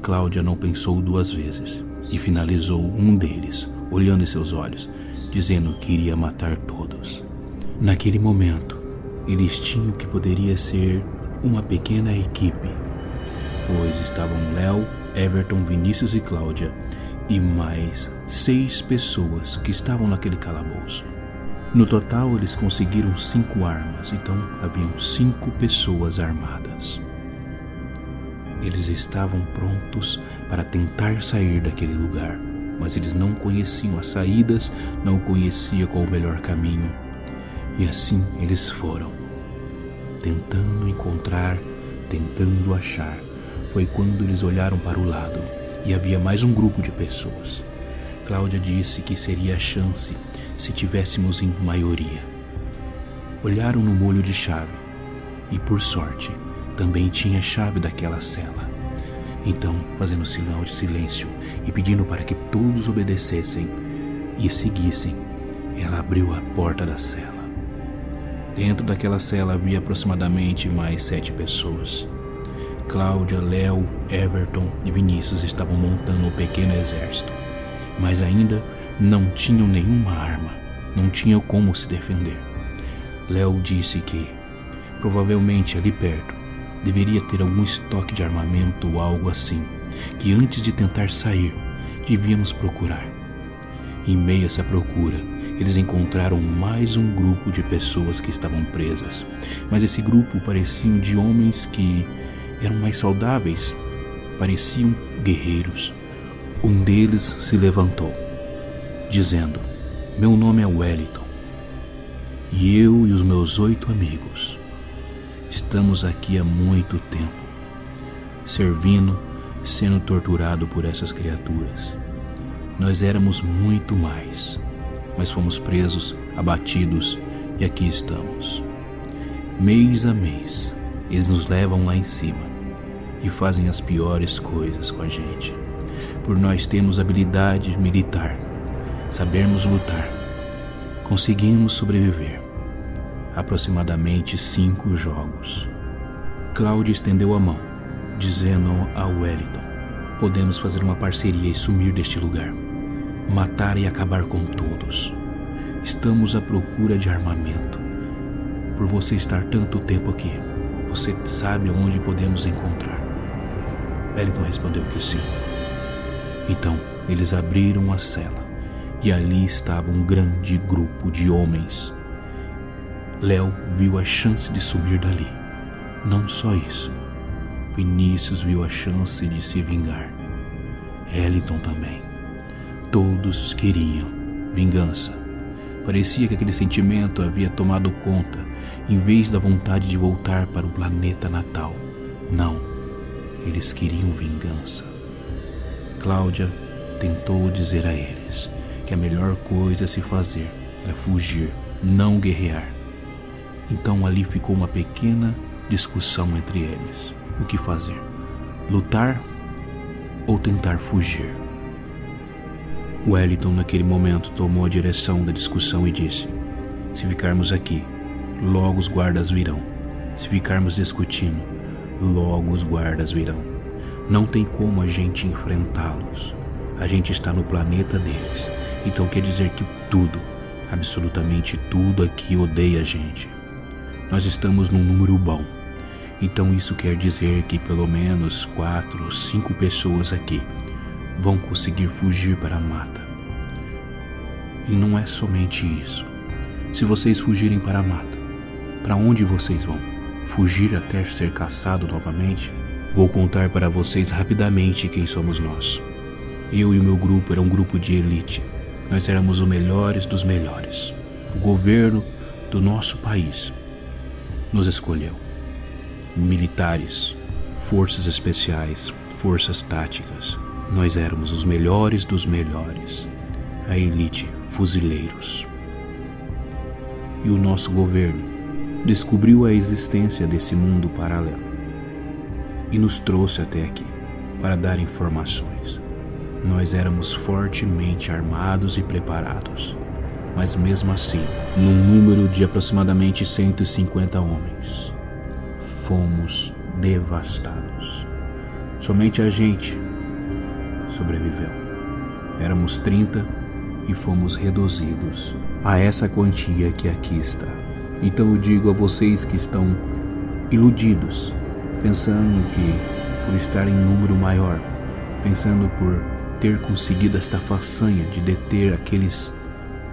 Cláudia não pensou 2 vezes e finalizou um deles, olhando em seus olhos, dizendo que iria matar todos. Naquele momento, eles tinham que poderia ser uma pequena equipe, pois estavam Léo, Everton, Vinícius e Cláudia e mais 6 pessoas que estavam naquele calabouço. No total, eles conseguiram 5 armas, então haviam 5 pessoas armadas. Eles estavam prontos para tentar sair daquele lugar, mas eles não conheciam as saídas, não conheciam qual o melhor caminho. E assim eles foram, tentando encontrar, tentando achar. Foi quando eles olharam para o lado e havia mais um grupo de pessoas. Cláudia disse que seria a chance se tivéssemos em maioria. Olharam no molho de chave e, por sorte, também tinha a chave daquela cela. Então, fazendo sinal de silêncio e pedindo para que todos obedecessem e seguissem, ela abriu a porta da cela. Dentro daquela cela havia aproximadamente mais 7 pessoas. Cláudia, Léo, Everton e Vinícius estavam montando um pequeno exército, mas ainda não tinham nenhuma arma, não tinham como se defender. Léo disse que, provavelmente ali perto, deveria ter algum estoque de armamento ou algo assim, que antes de tentar sair, devíamos procurar. Em meio a essa procura, eles encontraram mais um grupo de pessoas que estavam presas, mas esse grupo pareciam de homens que eram mais saudáveis, pareciam guerreiros. Um deles se levantou, dizendo: "Meu nome é Wellington, e eu e os meus 8 amigos estamos aqui há muito tempo, servindo, sendo torturado por essas criaturas. Nós éramos muito mais, mas fomos presos, abatidos e aqui estamos. Mês a mês, eles nos levam lá em cima e fazem as piores coisas com a gente. Por nós termos habilidade militar, sabermos lutar, conseguimos sobreviver. Aproximadamente 5 jogos." Cláudia estendeu a mão, dizendo a Wellington: "Podemos fazer uma parceria e sumir deste lugar, matar e acabar com todos. Estamos à procura de armamento. Por você estar tanto tempo aqui, você sabe onde podemos encontrar?" Wellington respondeu que sim. Então eles abriram a cela e ali estava um grande grupo de homens. Léo viu a chance de sumir dali. Não só isso, Vinícius viu a chance de se vingar. Wellington também. Todos queriam vingança. Parecia que aquele sentimento havia tomado conta, em vez da vontade de voltar para o planeta natal. Não, eles queriam vingança. Cláudia tentou dizer a eles que a melhor coisa a se fazer era fugir, não guerrear. Então ali ficou uma pequena discussão entre eles. O que fazer? Lutar ou tentar fugir? Wellington naquele momento tomou a direção da discussão e disse: se ficarmos aqui, logo os guardas virão. Se ficarmos discutindo, logo os guardas virão. Não tem como a gente enfrentá-los. A gente está no planeta deles. Então quer dizer que tudo, absolutamente tudo aqui odeia a gente. Nós estamos num número bom. Então isso quer dizer que pelo menos 4 ou 5 pessoas aqui vão conseguir fugir para a mata. E não é somente isso. Se vocês fugirem para a mata, para onde vocês vão? Fugir até ser caçado novamente? Vou contar para vocês rapidamente quem somos nós. Eu e o meu grupo era um grupo de elite. Nós éramos os melhores dos melhores. O governo do nosso país nos escolheu. Militares, forças especiais, forças táticas. Nós éramos os melhores dos melhores. A elite, fuzileiros. E o nosso governo descobriu a existência desse mundo paralelo e nos trouxe até aqui para dar informações. Nós éramos fortemente armados e preparados, mas mesmo assim, num número de aproximadamente 150 homens, fomos devastados. Somente a gente sobreviveu. Éramos 30 e fomos reduzidos a essa quantia que aqui está. Então eu digo a vocês que estão iludidos, pensando que por estar em número maior, pensando por ter conseguido esta façanha de deter aqueles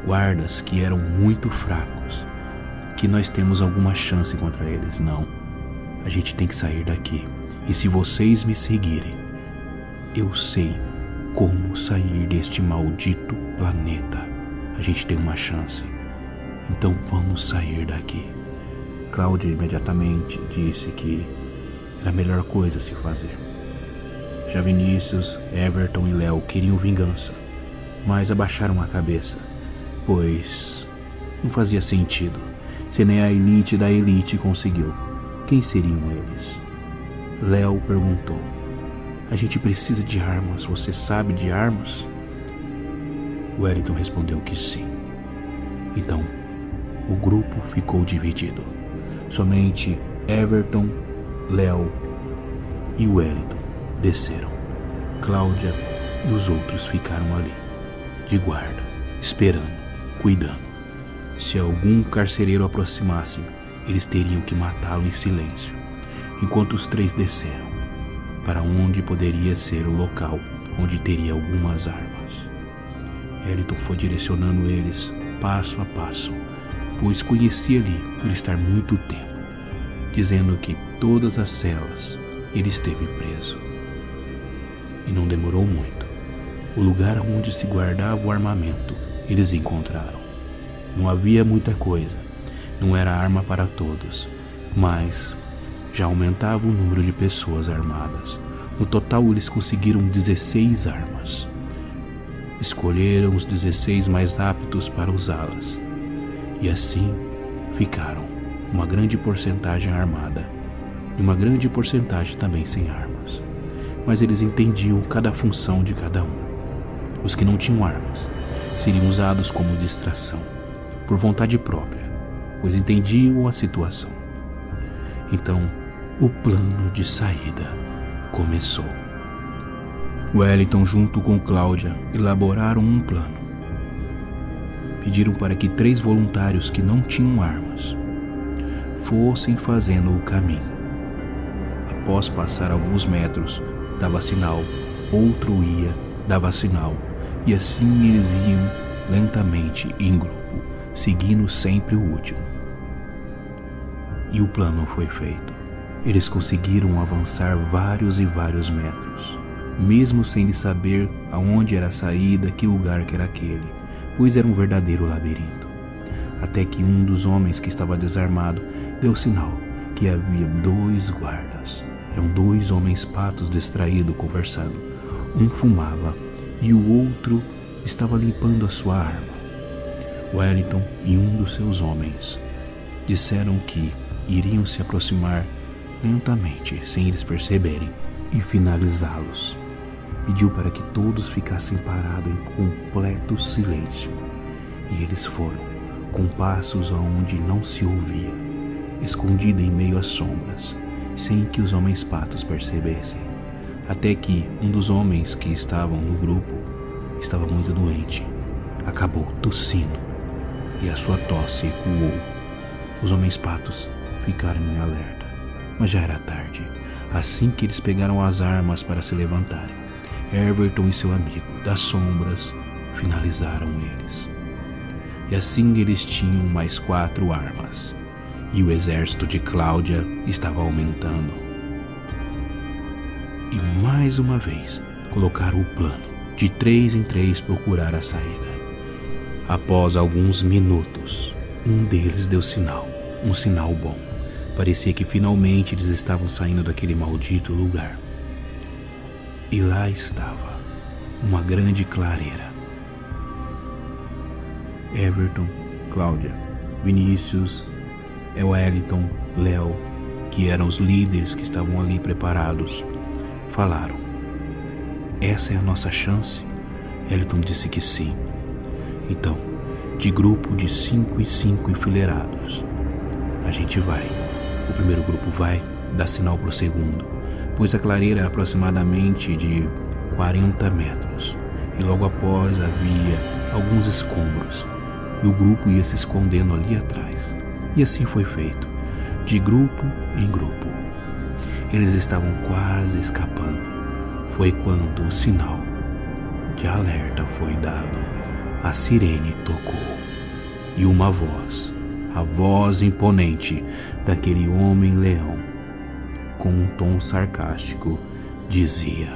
guardas que eram muito fracos, que nós temos alguma chance contra eles. Não, a gente tem que sair daqui. E se vocês me seguirem, eu sei como sair deste maldito planeta. A gente tem uma chance. Então vamos sair daqui. Cláudia imediatamente disse que era a melhor coisa a se fazer. Já Vinícius, Everton e Léo queriam vingança, mas abaixaram a cabeça, pois não fazia sentido. Se nem a elite da elite conseguiu, quem seriam eles? Léo perguntou: a gente precisa de armas, você sabe de armas? Wellington respondeu que sim. Então, o grupo ficou dividido. Somente Everton, Léo e Wellington desceram. Cláudia e os outros ficaram ali, de guarda, esperando, cuidando. Se algum carcereiro aproximasse, eles teriam que matá-lo em silêncio, enquanto os 3 desceram para onde poderia ser o local onde teria algumas armas. Wellington foi direcionando eles passo a passo, pois conhecia ali por estar muito tempo, dizendo que todas as celas ele esteve preso. E não demorou muito. O lugar onde se guardava o armamento eles encontraram. Não havia muita coisa, não era arma para todos, mas já aumentava o número de pessoas armadas. No total eles conseguiram 16 armas. Escolheram os 16 mais aptos para usá-las. E assim ficaram uma grande porcentagem armada e uma grande porcentagem também sem armas. Mas eles entendiam cada função de cada um. Os que não tinham armas seriam usados como distração, por vontade própria, pois entendiam a situação. Então, o plano de saída começou. Wellington, junto com Cláudia, elaboraram um plano. Pediram para que 3 voluntários que não tinham armas fossem fazendo o caminho. Após passar alguns metros, dava sinal, outro ia, dava sinal, e assim eles iam lentamente em grupo, seguindo sempre o último. E o plano foi feito. Eles conseguiram avançar vários e vários metros, mesmo sem saber aonde era a saída, que lugar que era aquele, pois era um verdadeiro labirinto. Até que um dos homens que estava desarmado deu sinal que havia 2 guardas. Eram 2 homens patos distraídos conversando. Um fumava e o outro estava limpando a sua arma. Wellington e um dos seus homens disseram que iriam se aproximar lentamente, sem eles perceberem, e finalizá-los. Pediu para que todos ficassem parados em completo silêncio. E eles foram, com passos aonde não se ouvia, escondida em meio às sombras, sem que os homens patos percebessem. Até que um dos homens que estavam no grupo estava muito doente. Acabou tossindo e a sua tosse ecoou. Os homens patos ficaram em alerta, mas já era tarde. Assim que eles pegaram as armas para se levantarem, Everton e seu amigo das sombras finalizaram eles. E assim eles tinham mais 4 armas, e o exército de Cláudia estava aumentando. E mais uma vez colocaram o plano de 3 em 3 procurar a saída. Após alguns minutos, um deles deu sinal, um sinal bom. Parecia que finalmente eles estavam saindo daquele maldito lugar. E lá estava uma grande clareira. Everton, Cláudia, Vinícius, Wellington, Léo, que eram os líderes que estavam ali preparados, falaram: essa é a nossa chance? Wellington disse que sim. Então, de grupo de 5 em 5 enfileirados, a gente vai. O primeiro grupo vai dar sinal para o segundo, pois a clareira era aproximadamente de 40 metros, e logo após havia alguns escombros, e o grupo ia se escondendo ali atrás. E assim foi feito, de grupo em grupo. Eles estavam quase escapando. Foi quando o sinal de alerta foi dado. A sirene tocou, e uma voz, a voz imponente daquele homem-leão, com um tom sarcástico, dizia: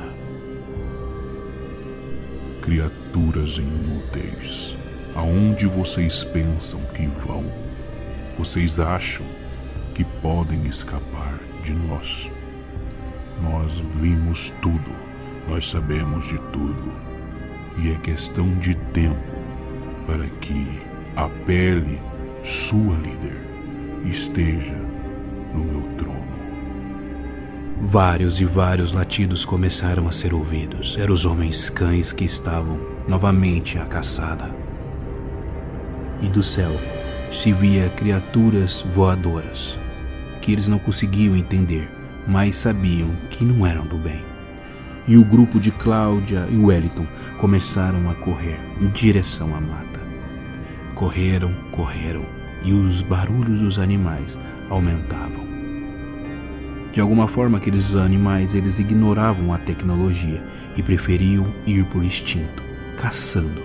criaturas inúteis, aonde vocês pensam que vão? Vocês acham que podem escapar de nós? Nós vimos tudo, nós sabemos de tudo, e é questão de tempo para que a pele, sua líder, esteja no meu trono. Vários e vários latidos começaram a ser ouvidos. Eram os homens cães que estavam novamente à caçada. E do céu se via criaturas voadoras, que eles não conseguiam entender, mas sabiam que não eram do bem. E o grupo de Cláudia e Wellington começaram a correr em direção à mata. Correram, e os barulhos dos animais aumentavam. De alguma forma, aqueles animais eles ignoravam a tecnologia e preferiam ir por instinto, caçando,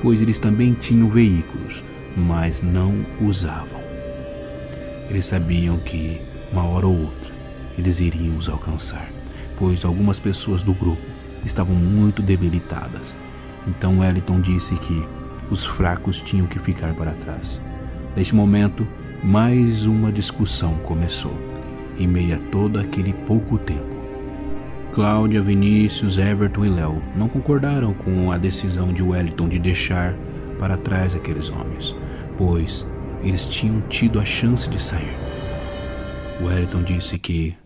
pois eles também tinham veículos, mas não usavam. Eles sabiam que, uma hora ou outra, eles iriam os alcançar, pois algumas pessoas do grupo estavam muito debilitadas. Então Wellington disse que os fracos tinham que ficar para trás. Neste momento, mais uma discussão começou, em meio a todo aquele pouco tempo. Cláudia, Vinícius, Everton e Léo não concordaram com a decisão de Wellington de deixar para trás aqueles homens, pois eles tinham tido a chance de sair. Wellington disse que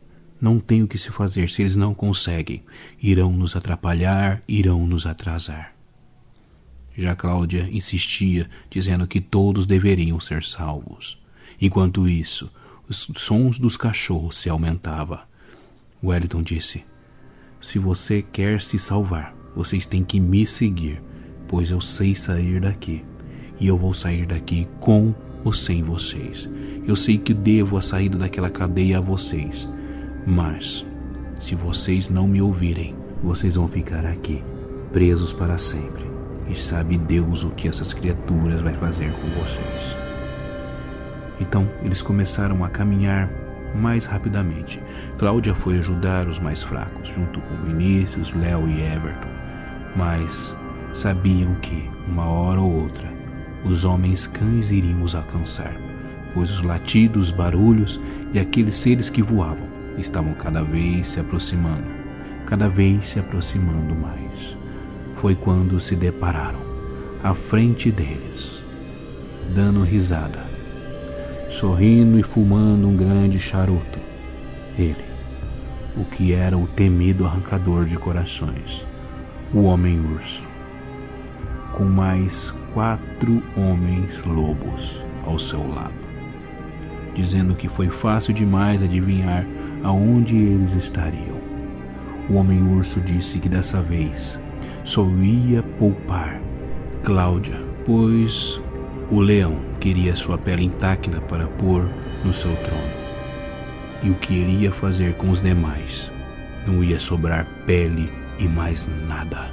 não tem o que se fazer. Se eles não conseguem, irão nos atrapalhar, irão nos atrasar. Já Cláudia insistia, dizendo que todos deveriam ser salvos. Enquanto isso, os sons dos cachorros se aumentavam. Wellington disse: se você quer se salvar, vocês têm que me seguir, pois eu sei sair daqui. E eu vou sair daqui com ou sem vocês. Eu sei que devo a saída daquela cadeia a vocês. Mas, se vocês não me ouvirem, vocês vão ficar aqui, presos para sempre. E sabe Deus o que essas criaturas vai fazer com vocês. Então, eles começaram a caminhar mais rapidamente. Cláudia foi ajudar os mais fracos, junto com Vinícius, Léo e Everton. Mas sabiam que, uma hora ou outra, os homens cães iriam os alcançar, pois os latidos, barulhos e aqueles seres que voavam estavam cada vez se aproximando mais. foi quando se depararam à frente deles, dando risada, sorrindo e fumando um grande charuto. Ele, o que era o temido arrancador de corações, o Homem-Urso, com mais 4 homens lobos ao seu lado, dizendo que foi fácil demais adivinhar aonde eles estariam. O Homem-Urso disse que dessa vez só ia poupar Cláudia, pois o leão queria sua pele intacta para pôr no seu trono. E o que ele ia fazer com os demais? Não ia sobrar pele e mais nada.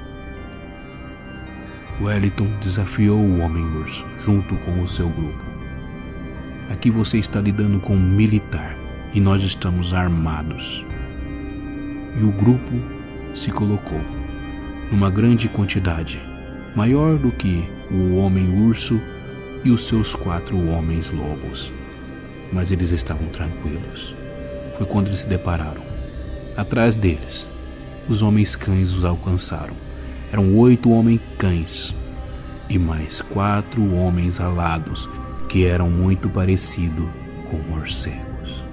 Wellington desafiou o Homem-Urso junto com o seu grupo. Aqui você está lidando com um militar e nós estamos armados. E o grupo se colocou numa grande quantidade, maior do que o Homem-Urso e os seus 4 homens lobos. Mas eles estavam tranquilos. Foi quando eles se depararam. Atrás deles, os homens cães os alcançaram. Eram 8 homens cães e mais 4 homens alados, que eram muito parecidos com morcegos.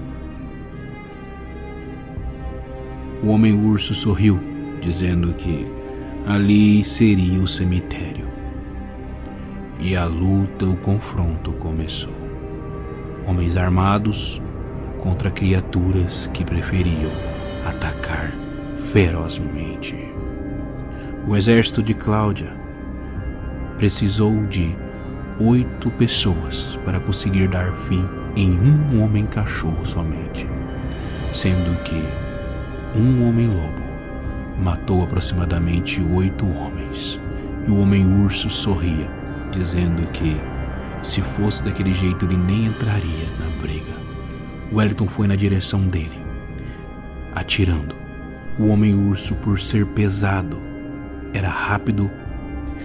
O Homem-Urso sorriu, dizendo que ali seria o cemitério. E a luta, o confronto começou. Homens armados contra criaturas que preferiam atacar ferozmente. O exército de Cláudia precisou de 8 pessoas para conseguir dar fim em um homem-cachorro somente, sendo que um homem-lobo matou aproximadamente 8 homens. E o Homem-Urso sorria, dizendo que se fosse daquele jeito ele nem entraria na briga. Wellington foi na direção dele, atirando. O Homem-Urso, por ser pesado, era rápido,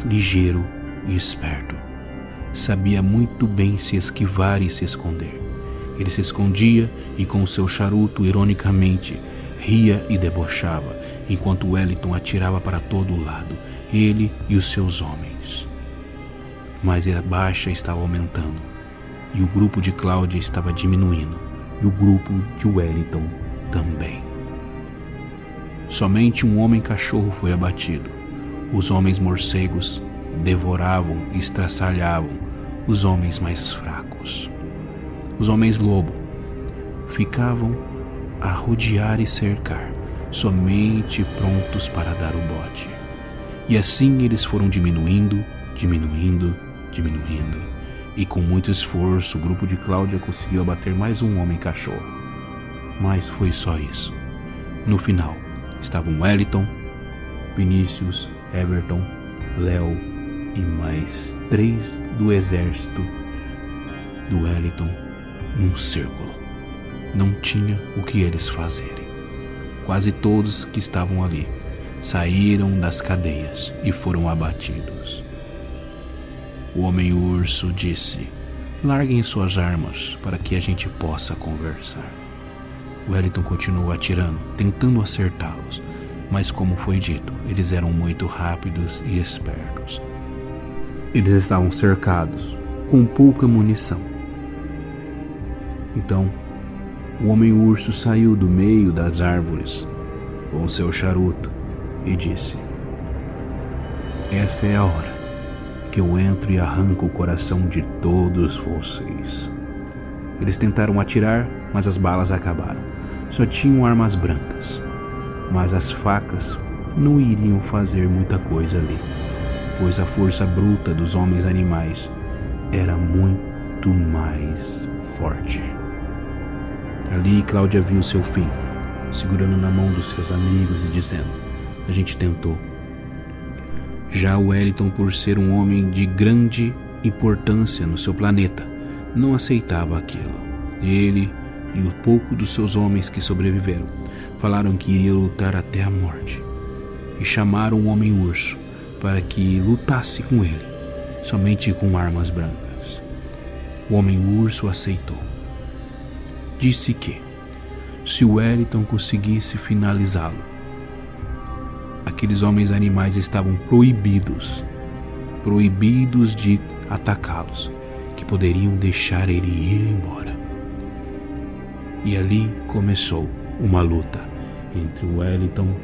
ligeiro e esperto. Sabia muito bem se esquivar e se esconder. Ele se escondia e com seu charuto, ironicamente, ria e debochava, enquanto Wellington atirava para todo lado, ele e os seus homens. Mas a baixa estava aumentando, e o grupo de Cláudia estava diminuindo, e o grupo de Wellington também. Somente um homem-cachorro foi abatido. Os homens morcegos devoravam e estraçalhavam os homens mais fracos. Os homens-lobo ficavam a rodear e cercar, somente prontos para dar o bote. E assim eles foram diminuindo, e com muito esforço o grupo de Cláudia conseguiu abater mais um homem-cachorro. Mas foi só isso. No final, estavam Wellington, Vinícius, Everton, Léo e mais 3 do exército do Wellington num círculo. Não tinha o que eles fazerem. Quase todos que estavam ali saíram das cadeias e foram abatidos. O Homem-Urso disse: "Larguem suas armas para que a gente possa conversar." Wellington continuou atirando, tentando acertá-los, mas como foi dito, eles eram muito rápidos e espertos. Eles estavam cercados, com pouca munição. Então, o Homem-Urso saiu do meio das árvores com seu charuto e disse: "Essa é a hora que eu entro e arranco o coração de todos vocês." Eles tentaram atirar, mas as balas acabaram. Só tinham armas brancas, mas as facas não iriam fazer muita coisa ali, pois a força bruta dos homens animais era muito mais forte. Ali Cláudia viu seu fim, segurando na mão dos seus amigos e dizendo: "A gente tentou." Já Wellington, por ser um homem de grande importância no seu planeta, não aceitava aquilo. Ele e o pouco dos seus homens que sobreviveram falaram que iriam lutar até a morte e chamaram o Homem-Urso para que lutasse com ele, somente com armas brancas. O Homem-Urso aceitou. Disse que, se o Wellington conseguisse finalizá-lo, aqueles homens animais estavam proibidos de atacá-los, que poderiam deixar ele ir embora. E ali começou uma luta entre o Wellington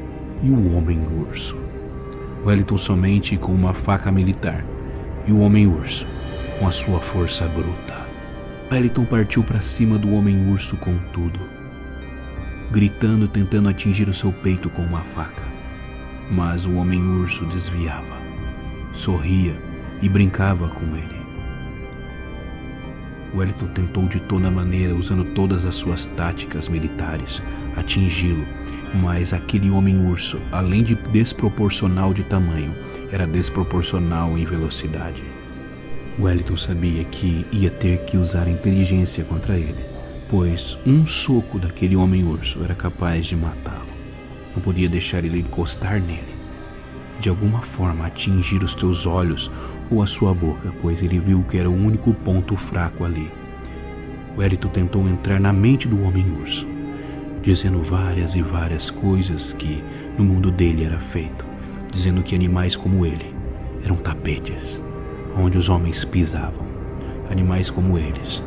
e o Homem-Urso. Wellington somente com uma faca militar e o Homem-Urso com a sua força bruta. Wellington partiu para cima do Homem-Urso com tudo, gritando, tentando atingir o seu peito com uma faca. Mas o Homem-Urso desviava, sorria e brincava com ele. Wellington tentou de toda maneira, usando todas as suas táticas militares, atingi-lo, mas aquele Homem-Urso, além de desproporcional de tamanho, era desproporcional em velocidade. Wellington sabia que ia ter que usar inteligência contra ele, pois um soco daquele Homem-Urso era capaz de matá-lo. Não podia deixar ele encostar nele, de alguma forma atingir os teus olhos ou a sua boca, pois ele viu que era o único ponto fraco ali. Wellington tentou entrar na mente do Homem-Urso, dizendo várias e várias coisas que no mundo dele era feito, dizendo que animais como ele eram tapetes, onde os homens pisavam. Animais como eles,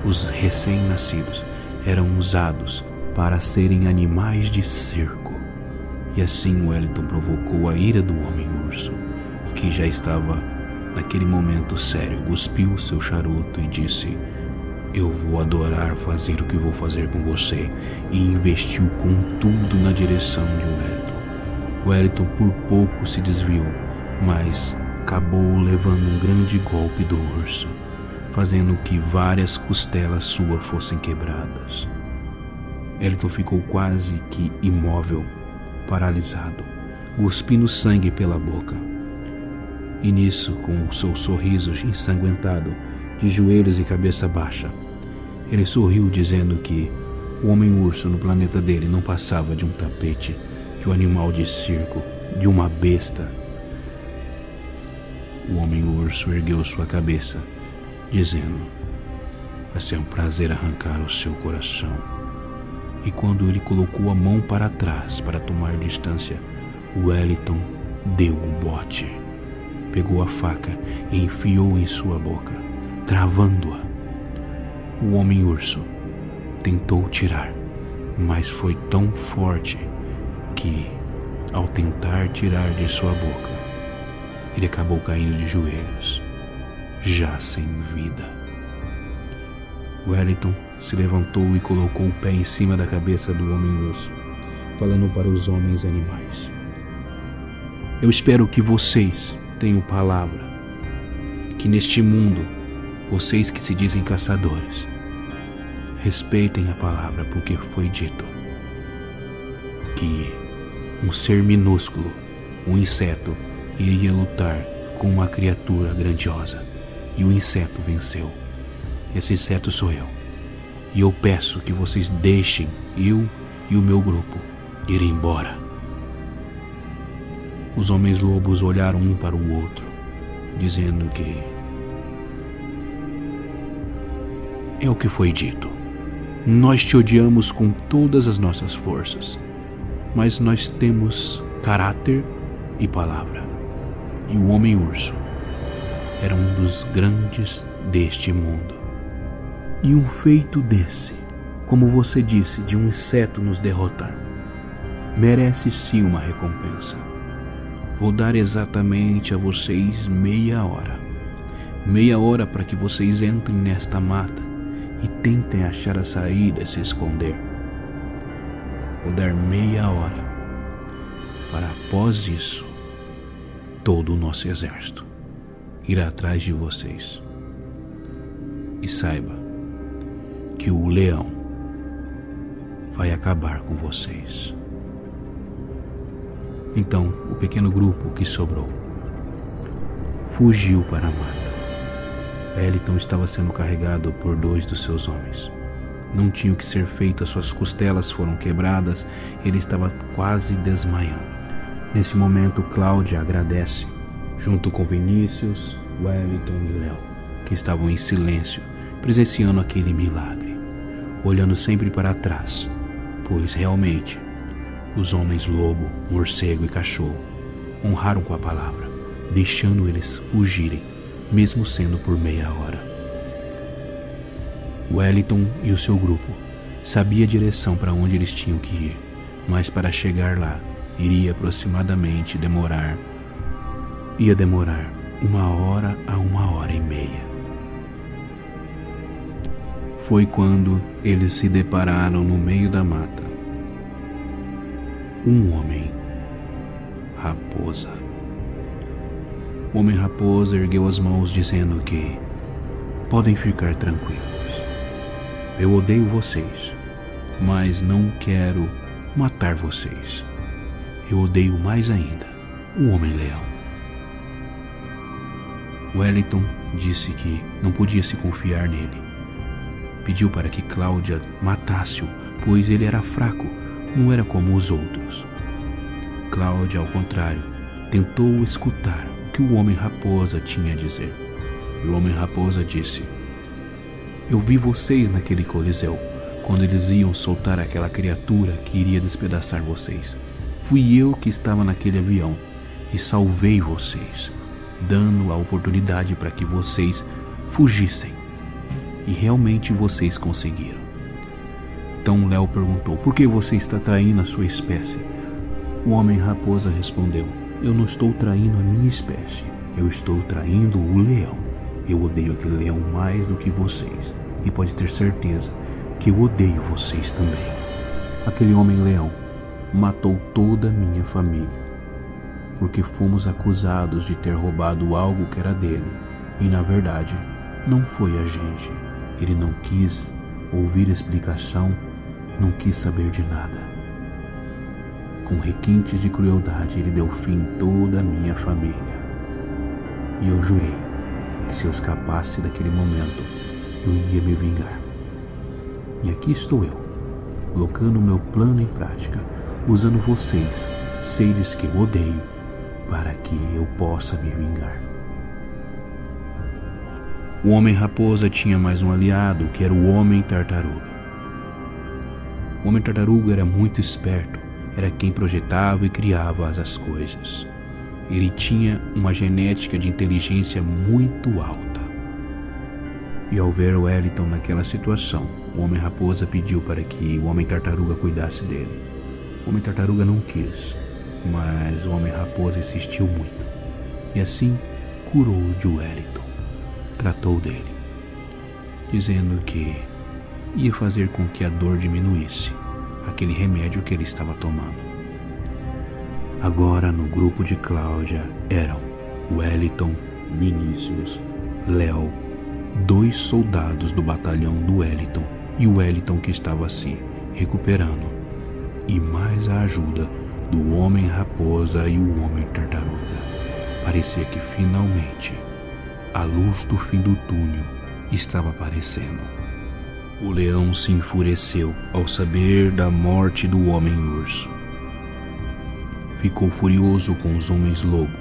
os recém-nascidos, eram usados para serem animais de circo. E assim Wellington provocou a ira do Homem-Urso, que já estava naquele momento sério. Cuspiu seu charuto e disse: "Eu vou adorar fazer o que vou fazer com você", e investiu com tudo na direção de Wellington. Wellington por pouco se desviou, mas acabou levando um grande golpe do urso, fazendo que várias costelas suas fossem quebradas. Wellington ficou quase que imóvel, paralisado, cuspindo sangue pela boca. E nisso, com o seu sorriso ensanguentado, de joelhos e cabeça baixa, ele sorriu dizendo que o Homem-Urso no planeta dele não passava de um tapete, de um animal de circo, de uma besta. O Homem-Urso ergueu sua cabeça, dizendo: "Vai ser um prazer arrancar o seu coração." E quando ele colocou a mão para trás para tomar distância, Wellington deu um bote, pegou a faca e enfiou em sua boca, travando-a. O Homem-Urso tentou tirar, mas foi tão forte que, ao tentar tirar de sua boca, ele acabou caindo de joelhos, já sem vida. Wellington se levantou e colocou o pé em cima da cabeça do Homem-Urso, falando para os homens animais: "Eu espero que vocês tenham palavra, que neste mundo, vocês que se dizem caçadores, respeitem a palavra, porque foi dito que um ser minúsculo, um inseto, iria lutar com uma criatura grandiosa, e o inseto venceu. Esse inseto sou eu. E eu peço que vocês deixem eu e o meu grupo ir embora." Os homens-lobos olharam um para o outro, dizendo que é o que foi dito. Nós te odiamos com todas as nossas forças, mas nós temos caráter e palavra. E o Homem-Urso era um dos grandes deste mundo. E um feito desse, como você disse, de um inseto nos derrotar, merece sim uma recompensa. Vou dar exatamente a vocês meia hora para que vocês entrem nesta mata e tentem achar a saída e se esconder. Vou dar meia hora para, após isso, todo o nosso exército irá atrás de vocês. E saiba que o leão vai acabar com vocês." Então, o pequeno grupo que sobrou fugiu para a mata. Wellington estava sendo carregado por 2 dos seus homens. Não tinha o que ser feito, as suas costelas foram quebradas, ele estava quase desmaiando. Nesse momento, Cláudia agradece, junto com Vinícius, Wellington e Léo, que estavam em silêncio, presenciando aquele milagre, olhando sempre para trás, pois realmente os homens lobo, morcego e cachorro honraram com a palavra, deixando eles fugirem, mesmo sendo por meia hora. Wellington e o seu grupo sabiam a direção para onde eles tinham que ir, mas para chegar lá iria aproximadamente demorar 1 hora a 1h30. Foi quando eles se depararam no meio da mata. Um homem raposa. O homem raposa ergueu as mãos dizendo que podem ficar tranquilos. Eu odeio vocês, mas não quero matar vocês. Eu odeio mais ainda o Homem-Leão. Wellington disse que não podia se confiar nele. Pediu para que Cláudia matasse-o, pois ele era fraco, não era como os outros. Cláudia, ao contrário, tentou escutar o que o Homem-Raposa tinha a dizer. E o Homem-Raposa disse: eu vi vocês naquele coliseu, quando eles iam soltar aquela criatura que iria despedaçar vocês. Fui eu que estava naquele avião e salvei vocês, dando a oportunidade para que vocês fugissem. E realmente vocês conseguiram. Então Léo perguntou: por que você está traindo a sua espécie? O Homem-Raposa respondeu: eu não estou traindo a minha espécie, eu estou traindo o leão. Eu odeio aquele leão mais do que vocês, e pode ter certeza que eu odeio vocês também. Aquele homem-leão matou toda a minha família, porque fomos acusados de ter roubado algo que era dele, e na verdade não foi a gente. Ele não quis ouvir explicação, não quis saber de nada. Com requintes de crueldade ele deu fim a toda a minha família. E eu jurei que se eu escapasse daquele momento, eu ia me vingar. E aqui estou eu, colocando o meu plano em prática, usando vocês, seres que eu odeio, para que eu possa me vingar. O Homem-Raposa tinha mais um aliado, que era o Homem-Tartaruga. O Homem-Tartaruga era muito esperto, era quem projetava e criava as coisas. Ele tinha uma genética de inteligência muito alta. E ao ver o Wellington naquela situação, o Homem-Raposa pediu para que o Homem-Tartaruga cuidasse dele. O Homem-Tartaruga não quis, mas o Homem-Raposa insistiu muito. E assim curou de Wellington, tratou dele, dizendo que ia fazer com que a dor diminuísse, aquele remédio que ele estava tomando. Agora no grupo de Cláudia eram Wellington, Vinícius, Léo, 2 soldados do batalhão do Wellington e o Wellington que estava se recuperando, e mais a ajuda do Homem-Raposa e o Homem-Tartaruga. Parecia que finalmente a luz do fim do túnel estava aparecendo. O leão se enfureceu ao saber da morte do Homem-Urso. Ficou furioso com os Homens-Lobo,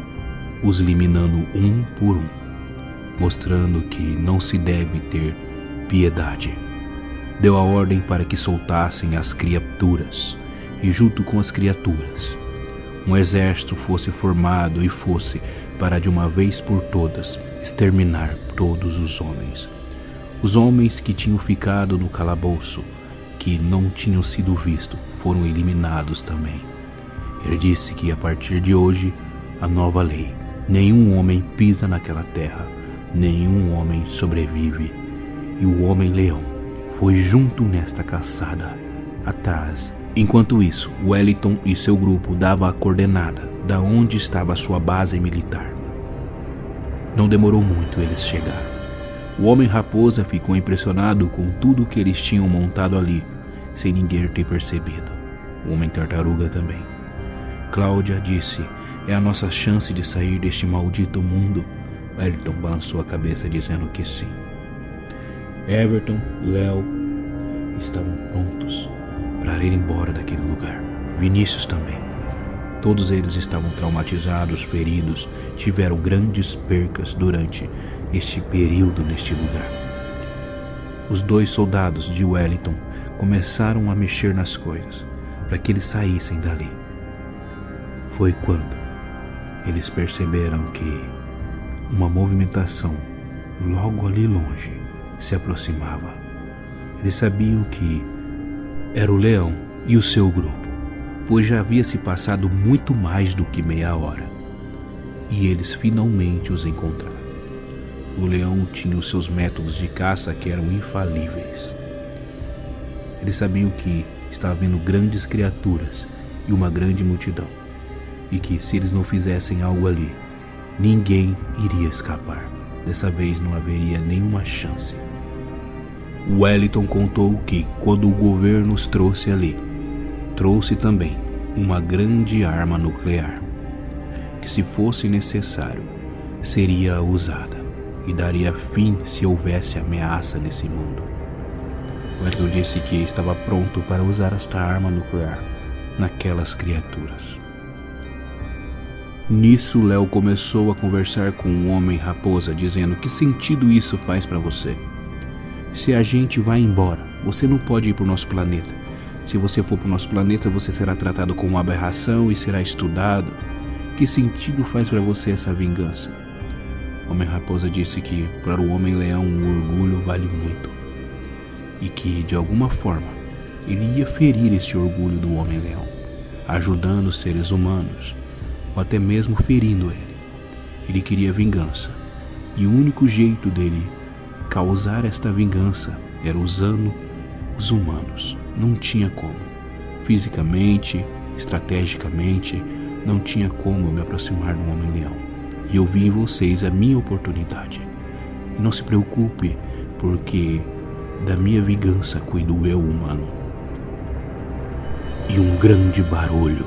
os eliminando um por um, mostrando que não se deve ter piedade. Deu a ordem para que soltassem as criaturas, e junto com as criaturas, um exército fosse formado e fosse, para de uma vez por todas, exterminar todos os homens. Os homens que tinham ficado no calabouço, que não tinham sido vistos, foram eliminados também. Ele disse que a partir de hoje, a nova lei: nenhum homem pisa naquela terra, nenhum homem sobrevive. E o Homem-Leão foi junto nesta caçada, atrás. Enquanto isso, Wellington e seu grupo davam a coordenada da onde estava a sua base militar. Não demorou muito eles chegaram. O Homem-Raposa ficou impressionado com tudo que eles tinham montado ali, sem ninguém ter percebido. O Homem-Tartaruga também. Cláudia disse: é a nossa chance de sair deste maldito mundo. Wellington balançou a cabeça dizendo que sim. Everton, Léo estavam prontos para ir embora daquele lugar. Vinícius também. Todos eles estavam traumatizados, feridos, tiveram grandes percas durante este período neste lugar. Os 2 soldados de Wellington começaram a mexer nas coisas para que eles saíssem dali. Foi quando eles perceberam que uma movimentação logo ali longe se aproximava. Eles sabiam que era o leão e o seu grupo, pois já havia se passado muito mais do que meia hora, e eles finalmente os encontraram. O leão tinha os seus métodos de caça que eram infalíveis. Eles sabiam que estava vendo grandes criaturas e uma grande multidão, e que se eles não fizessem algo ali, ninguém iria escapar. Dessa vez não haveria nenhuma chance. Wellington contou que quando o governo os trouxe ali, trouxe também uma grande arma nuclear, que se fosse necessário, seria usada e daria fim se houvesse ameaça nesse mundo. Wellington disse que estava pronto para usar esta arma nuclear naquelas criaturas. Nisso, Léo começou a conversar com o Homem-Raposa, dizendo: que sentido isso faz para você? Se a gente vai embora, você não pode ir para o nosso planeta. Se você for para o nosso planeta, você será tratado como uma aberração e será estudado. Que sentido faz para você essa vingança? O Homem-Raposa disse que para o Homem-Leão o orgulho vale muito, e que de alguma forma ele ia ferir este orgulho do Homem-Leão, ajudando os seres humanos, ou até mesmo ferindo ele. Ele queria vingança, e o único jeito dele causar esta vingança era usando os humanos. Não tinha como. Fisicamente, estrategicamente, não tinha como eu me aproximar do Homem-Leão. E eu vi em vocês a minha oportunidade. E não se preocupe, porque da minha vingança cuido eu, humano. E um grande barulho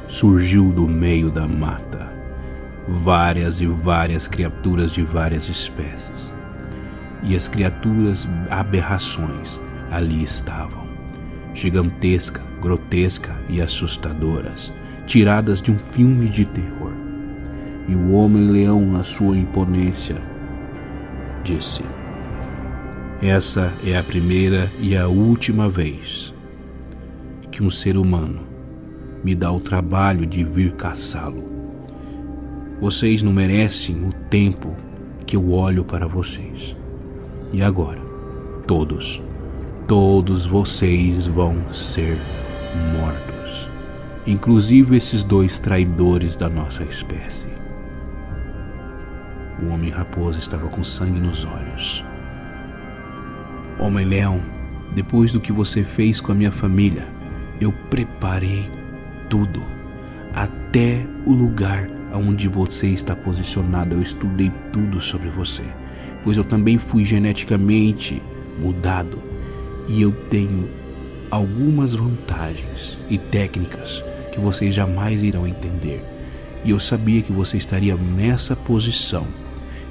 surgiu do meio da mata. Várias e várias criaturas de várias espécies. E as criaturas aberrações ali estavam, gigantesca, grotesca e assustadoras, tiradas de um filme de terror. E o Homem-Leão, na sua imponência, disse: essa é a primeira e a última vez que um ser humano me dá o trabalho de vir caçá-lo. Vocês não merecem o tempo que eu olho para vocês. E agora, todos vocês vão ser mortos, inclusive esses 2 traidores da nossa espécie. O Homem-Raposa estava com sangue nos olhos. Homem-Leão, depois do que você fez com a minha família, eu preparei tudo, até o lugar onde você está posicionado. Eu estudei tudo sobre você, pois eu também fui geneticamente mudado, e eu tenho algumas vantagens e técnicas que vocês jamais irão entender. E eu sabia que você estaria nessa posição,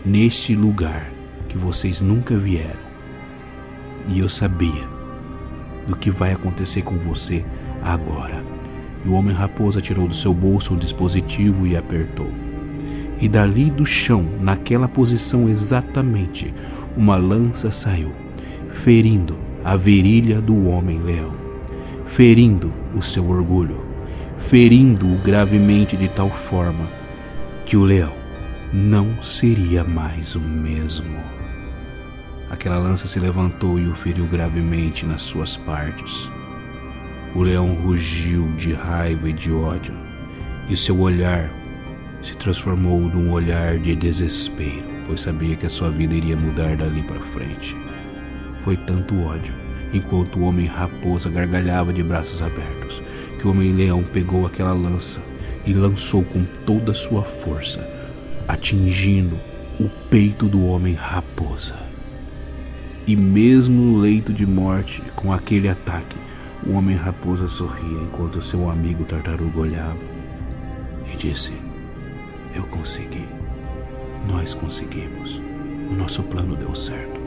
neste lugar que vocês nunca vieram. E eu sabia do que vai acontecer com você agora. E o Homem-Raposa tirou do seu bolso um dispositivo e apertou. E dali do chão, naquela posição exatamente, uma lança saiu, ferindo a virilha do Homem-Leão, ferindo o seu orgulho, ferindo-o gravemente de tal forma que o leão não seria mais o mesmo. Aquela lança se levantou e o feriu gravemente nas suas partes. O leão rugiu de raiva e de ódio, e seu olhar se transformou num olhar de desespero, pois sabia que a sua vida iria mudar dali para frente. Foi tanto ódio, enquanto o Homem-Raposa gargalhava de braços abertos, que o Homem-Leão pegou aquela lança e lançou com toda a sua força, atingindo o peito do Homem-Raposa. E mesmo no leito de morte, com aquele ataque, o Homem-Raposa sorria enquanto seu amigo Tartaruga olhava e disse: eu consegui. Nós conseguimos. O nosso plano deu certo.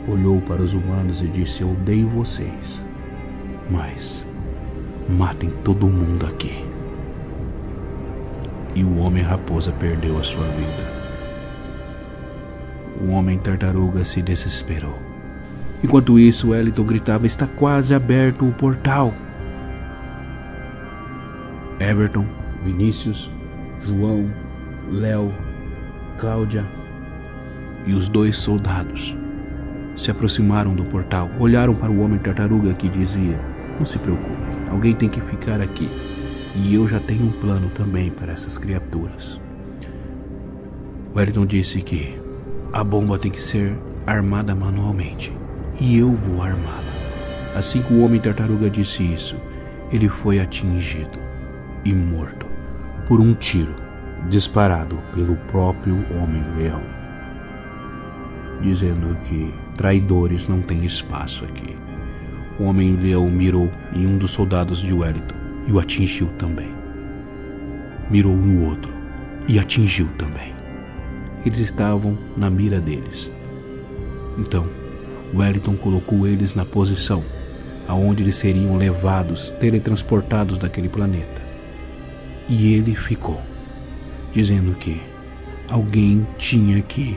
Olhou para os humanos e disse: eu odeio vocês, mas matem todo mundo aqui. E o Homem-Raposa perdeu a sua vida. O Homem-Tartaruga se desesperou. Enquanto isso, Wellington gritava: está quase aberto o portal. Everton, Vinícius, João, Léo, Cláudia e os 2 soldados se aproximaram do portal, olharam para o Homem-Tartaruga que dizia: não se preocupe, alguém tem que ficar aqui, e eu já tenho um plano também para essas criaturas. Wellington disse que a bomba tem que ser armada manualmente, e eu vou armá-la. Assim que o Homem-Tartaruga disse isso, ele foi atingido e morto por um tiro disparado pelo próprio Homem-Leão, dizendo que traidores não têm espaço aqui. O Homem-Leão mirou em um dos soldados de Wellington e o atingiu também. Mirou no outro e atingiu também. Eles estavam na mira deles. Então, Wellington colocou eles na posição aonde eles seriam levados, teletransportados daquele planeta. E ele ficou, dizendo que alguém tinha que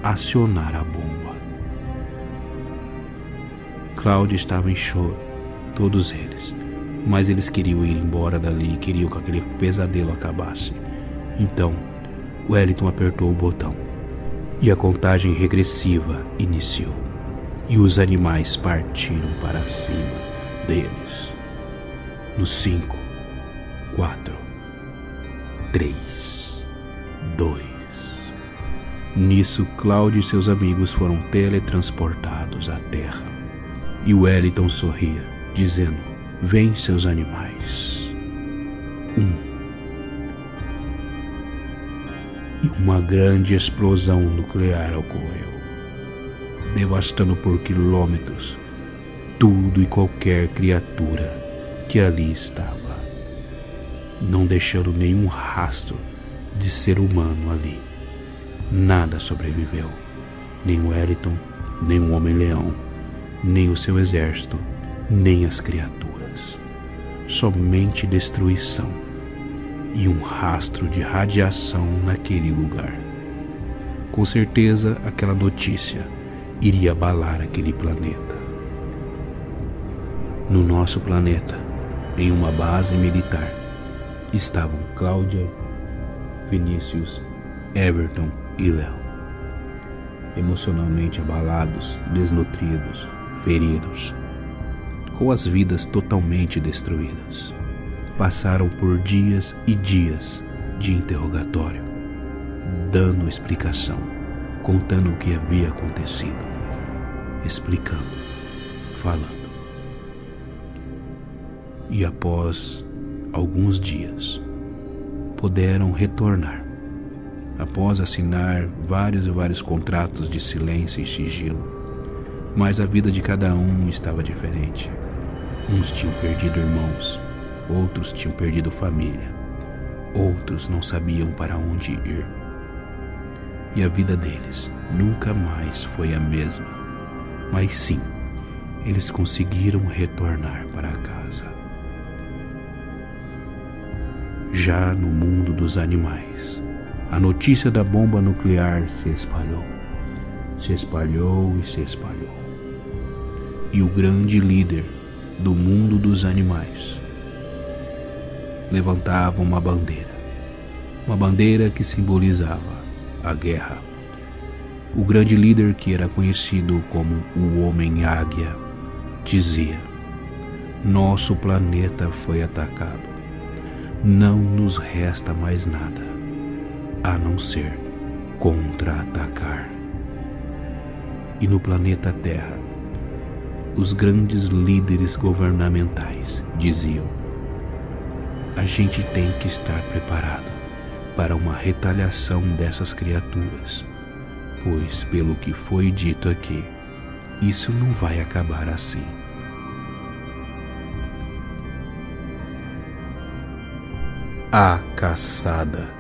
acionar a bomba. Cláudia estava em choro, todos eles, mas eles queriam ir embora dali, queriam que aquele pesadelo acabasse. Então, Wellington apertou o botão e a contagem regressiva iniciou. E os animais partiram para cima deles. No 5, 4, 3, 2. Nisso, Cláudio e seus amigos foram teletransportados à Terra. E Wellington sorria, dizendo: vem, seus animais. E uma grande explosão nuclear ocorreu, devastando por quilômetros tudo e qualquer criatura que ali estava, não deixando nenhum rastro de ser humano ali. Nada sobreviveu, nem Wellington, nem o Homem-Leão, nem o seu exército, nem as criaturas. Somente destruição e um rastro de radiação naquele lugar. Com certeza aquela notícia iria abalar aquele planeta. No nosso planeta, em uma base militar, estavam Cláudia, Vinícius, Everton e Léo, emocionalmente abalados, desnutridos, feridos, com as vidas totalmente destruídas. Passaram por dias e dias de interrogatório, dando explicação, contando o que havia acontecido, explicando, falando. E após alguns dias, puderam retornar, após assinar vários contratos de silêncio e sigilo. Mas a vida de cada um estava diferente. Uns tinham perdido irmãos, outros tinham perdido família, outros não sabiam para onde ir. E a vida deles nunca mais foi a mesma. Mas sim, eles conseguiram retornar para casa. Já no mundo dos animais, a notícia da bomba nuclear se espalhou. Se espalhou e se espalhou. E o grande líder do mundo dos animais levantava uma bandeira que simbolizava a guerra. O grande líder, que era conhecido como o Homem-Águia, dizia: nosso planeta foi atacado. Não nos resta mais nada a não ser contra-atacar. E no planeta Terra, os grandes líderes governamentais diziam: a gente tem que estar preparado para uma retaliação dessas criaturas, pois, pelo que foi dito aqui, isso não vai acabar assim. A caçada.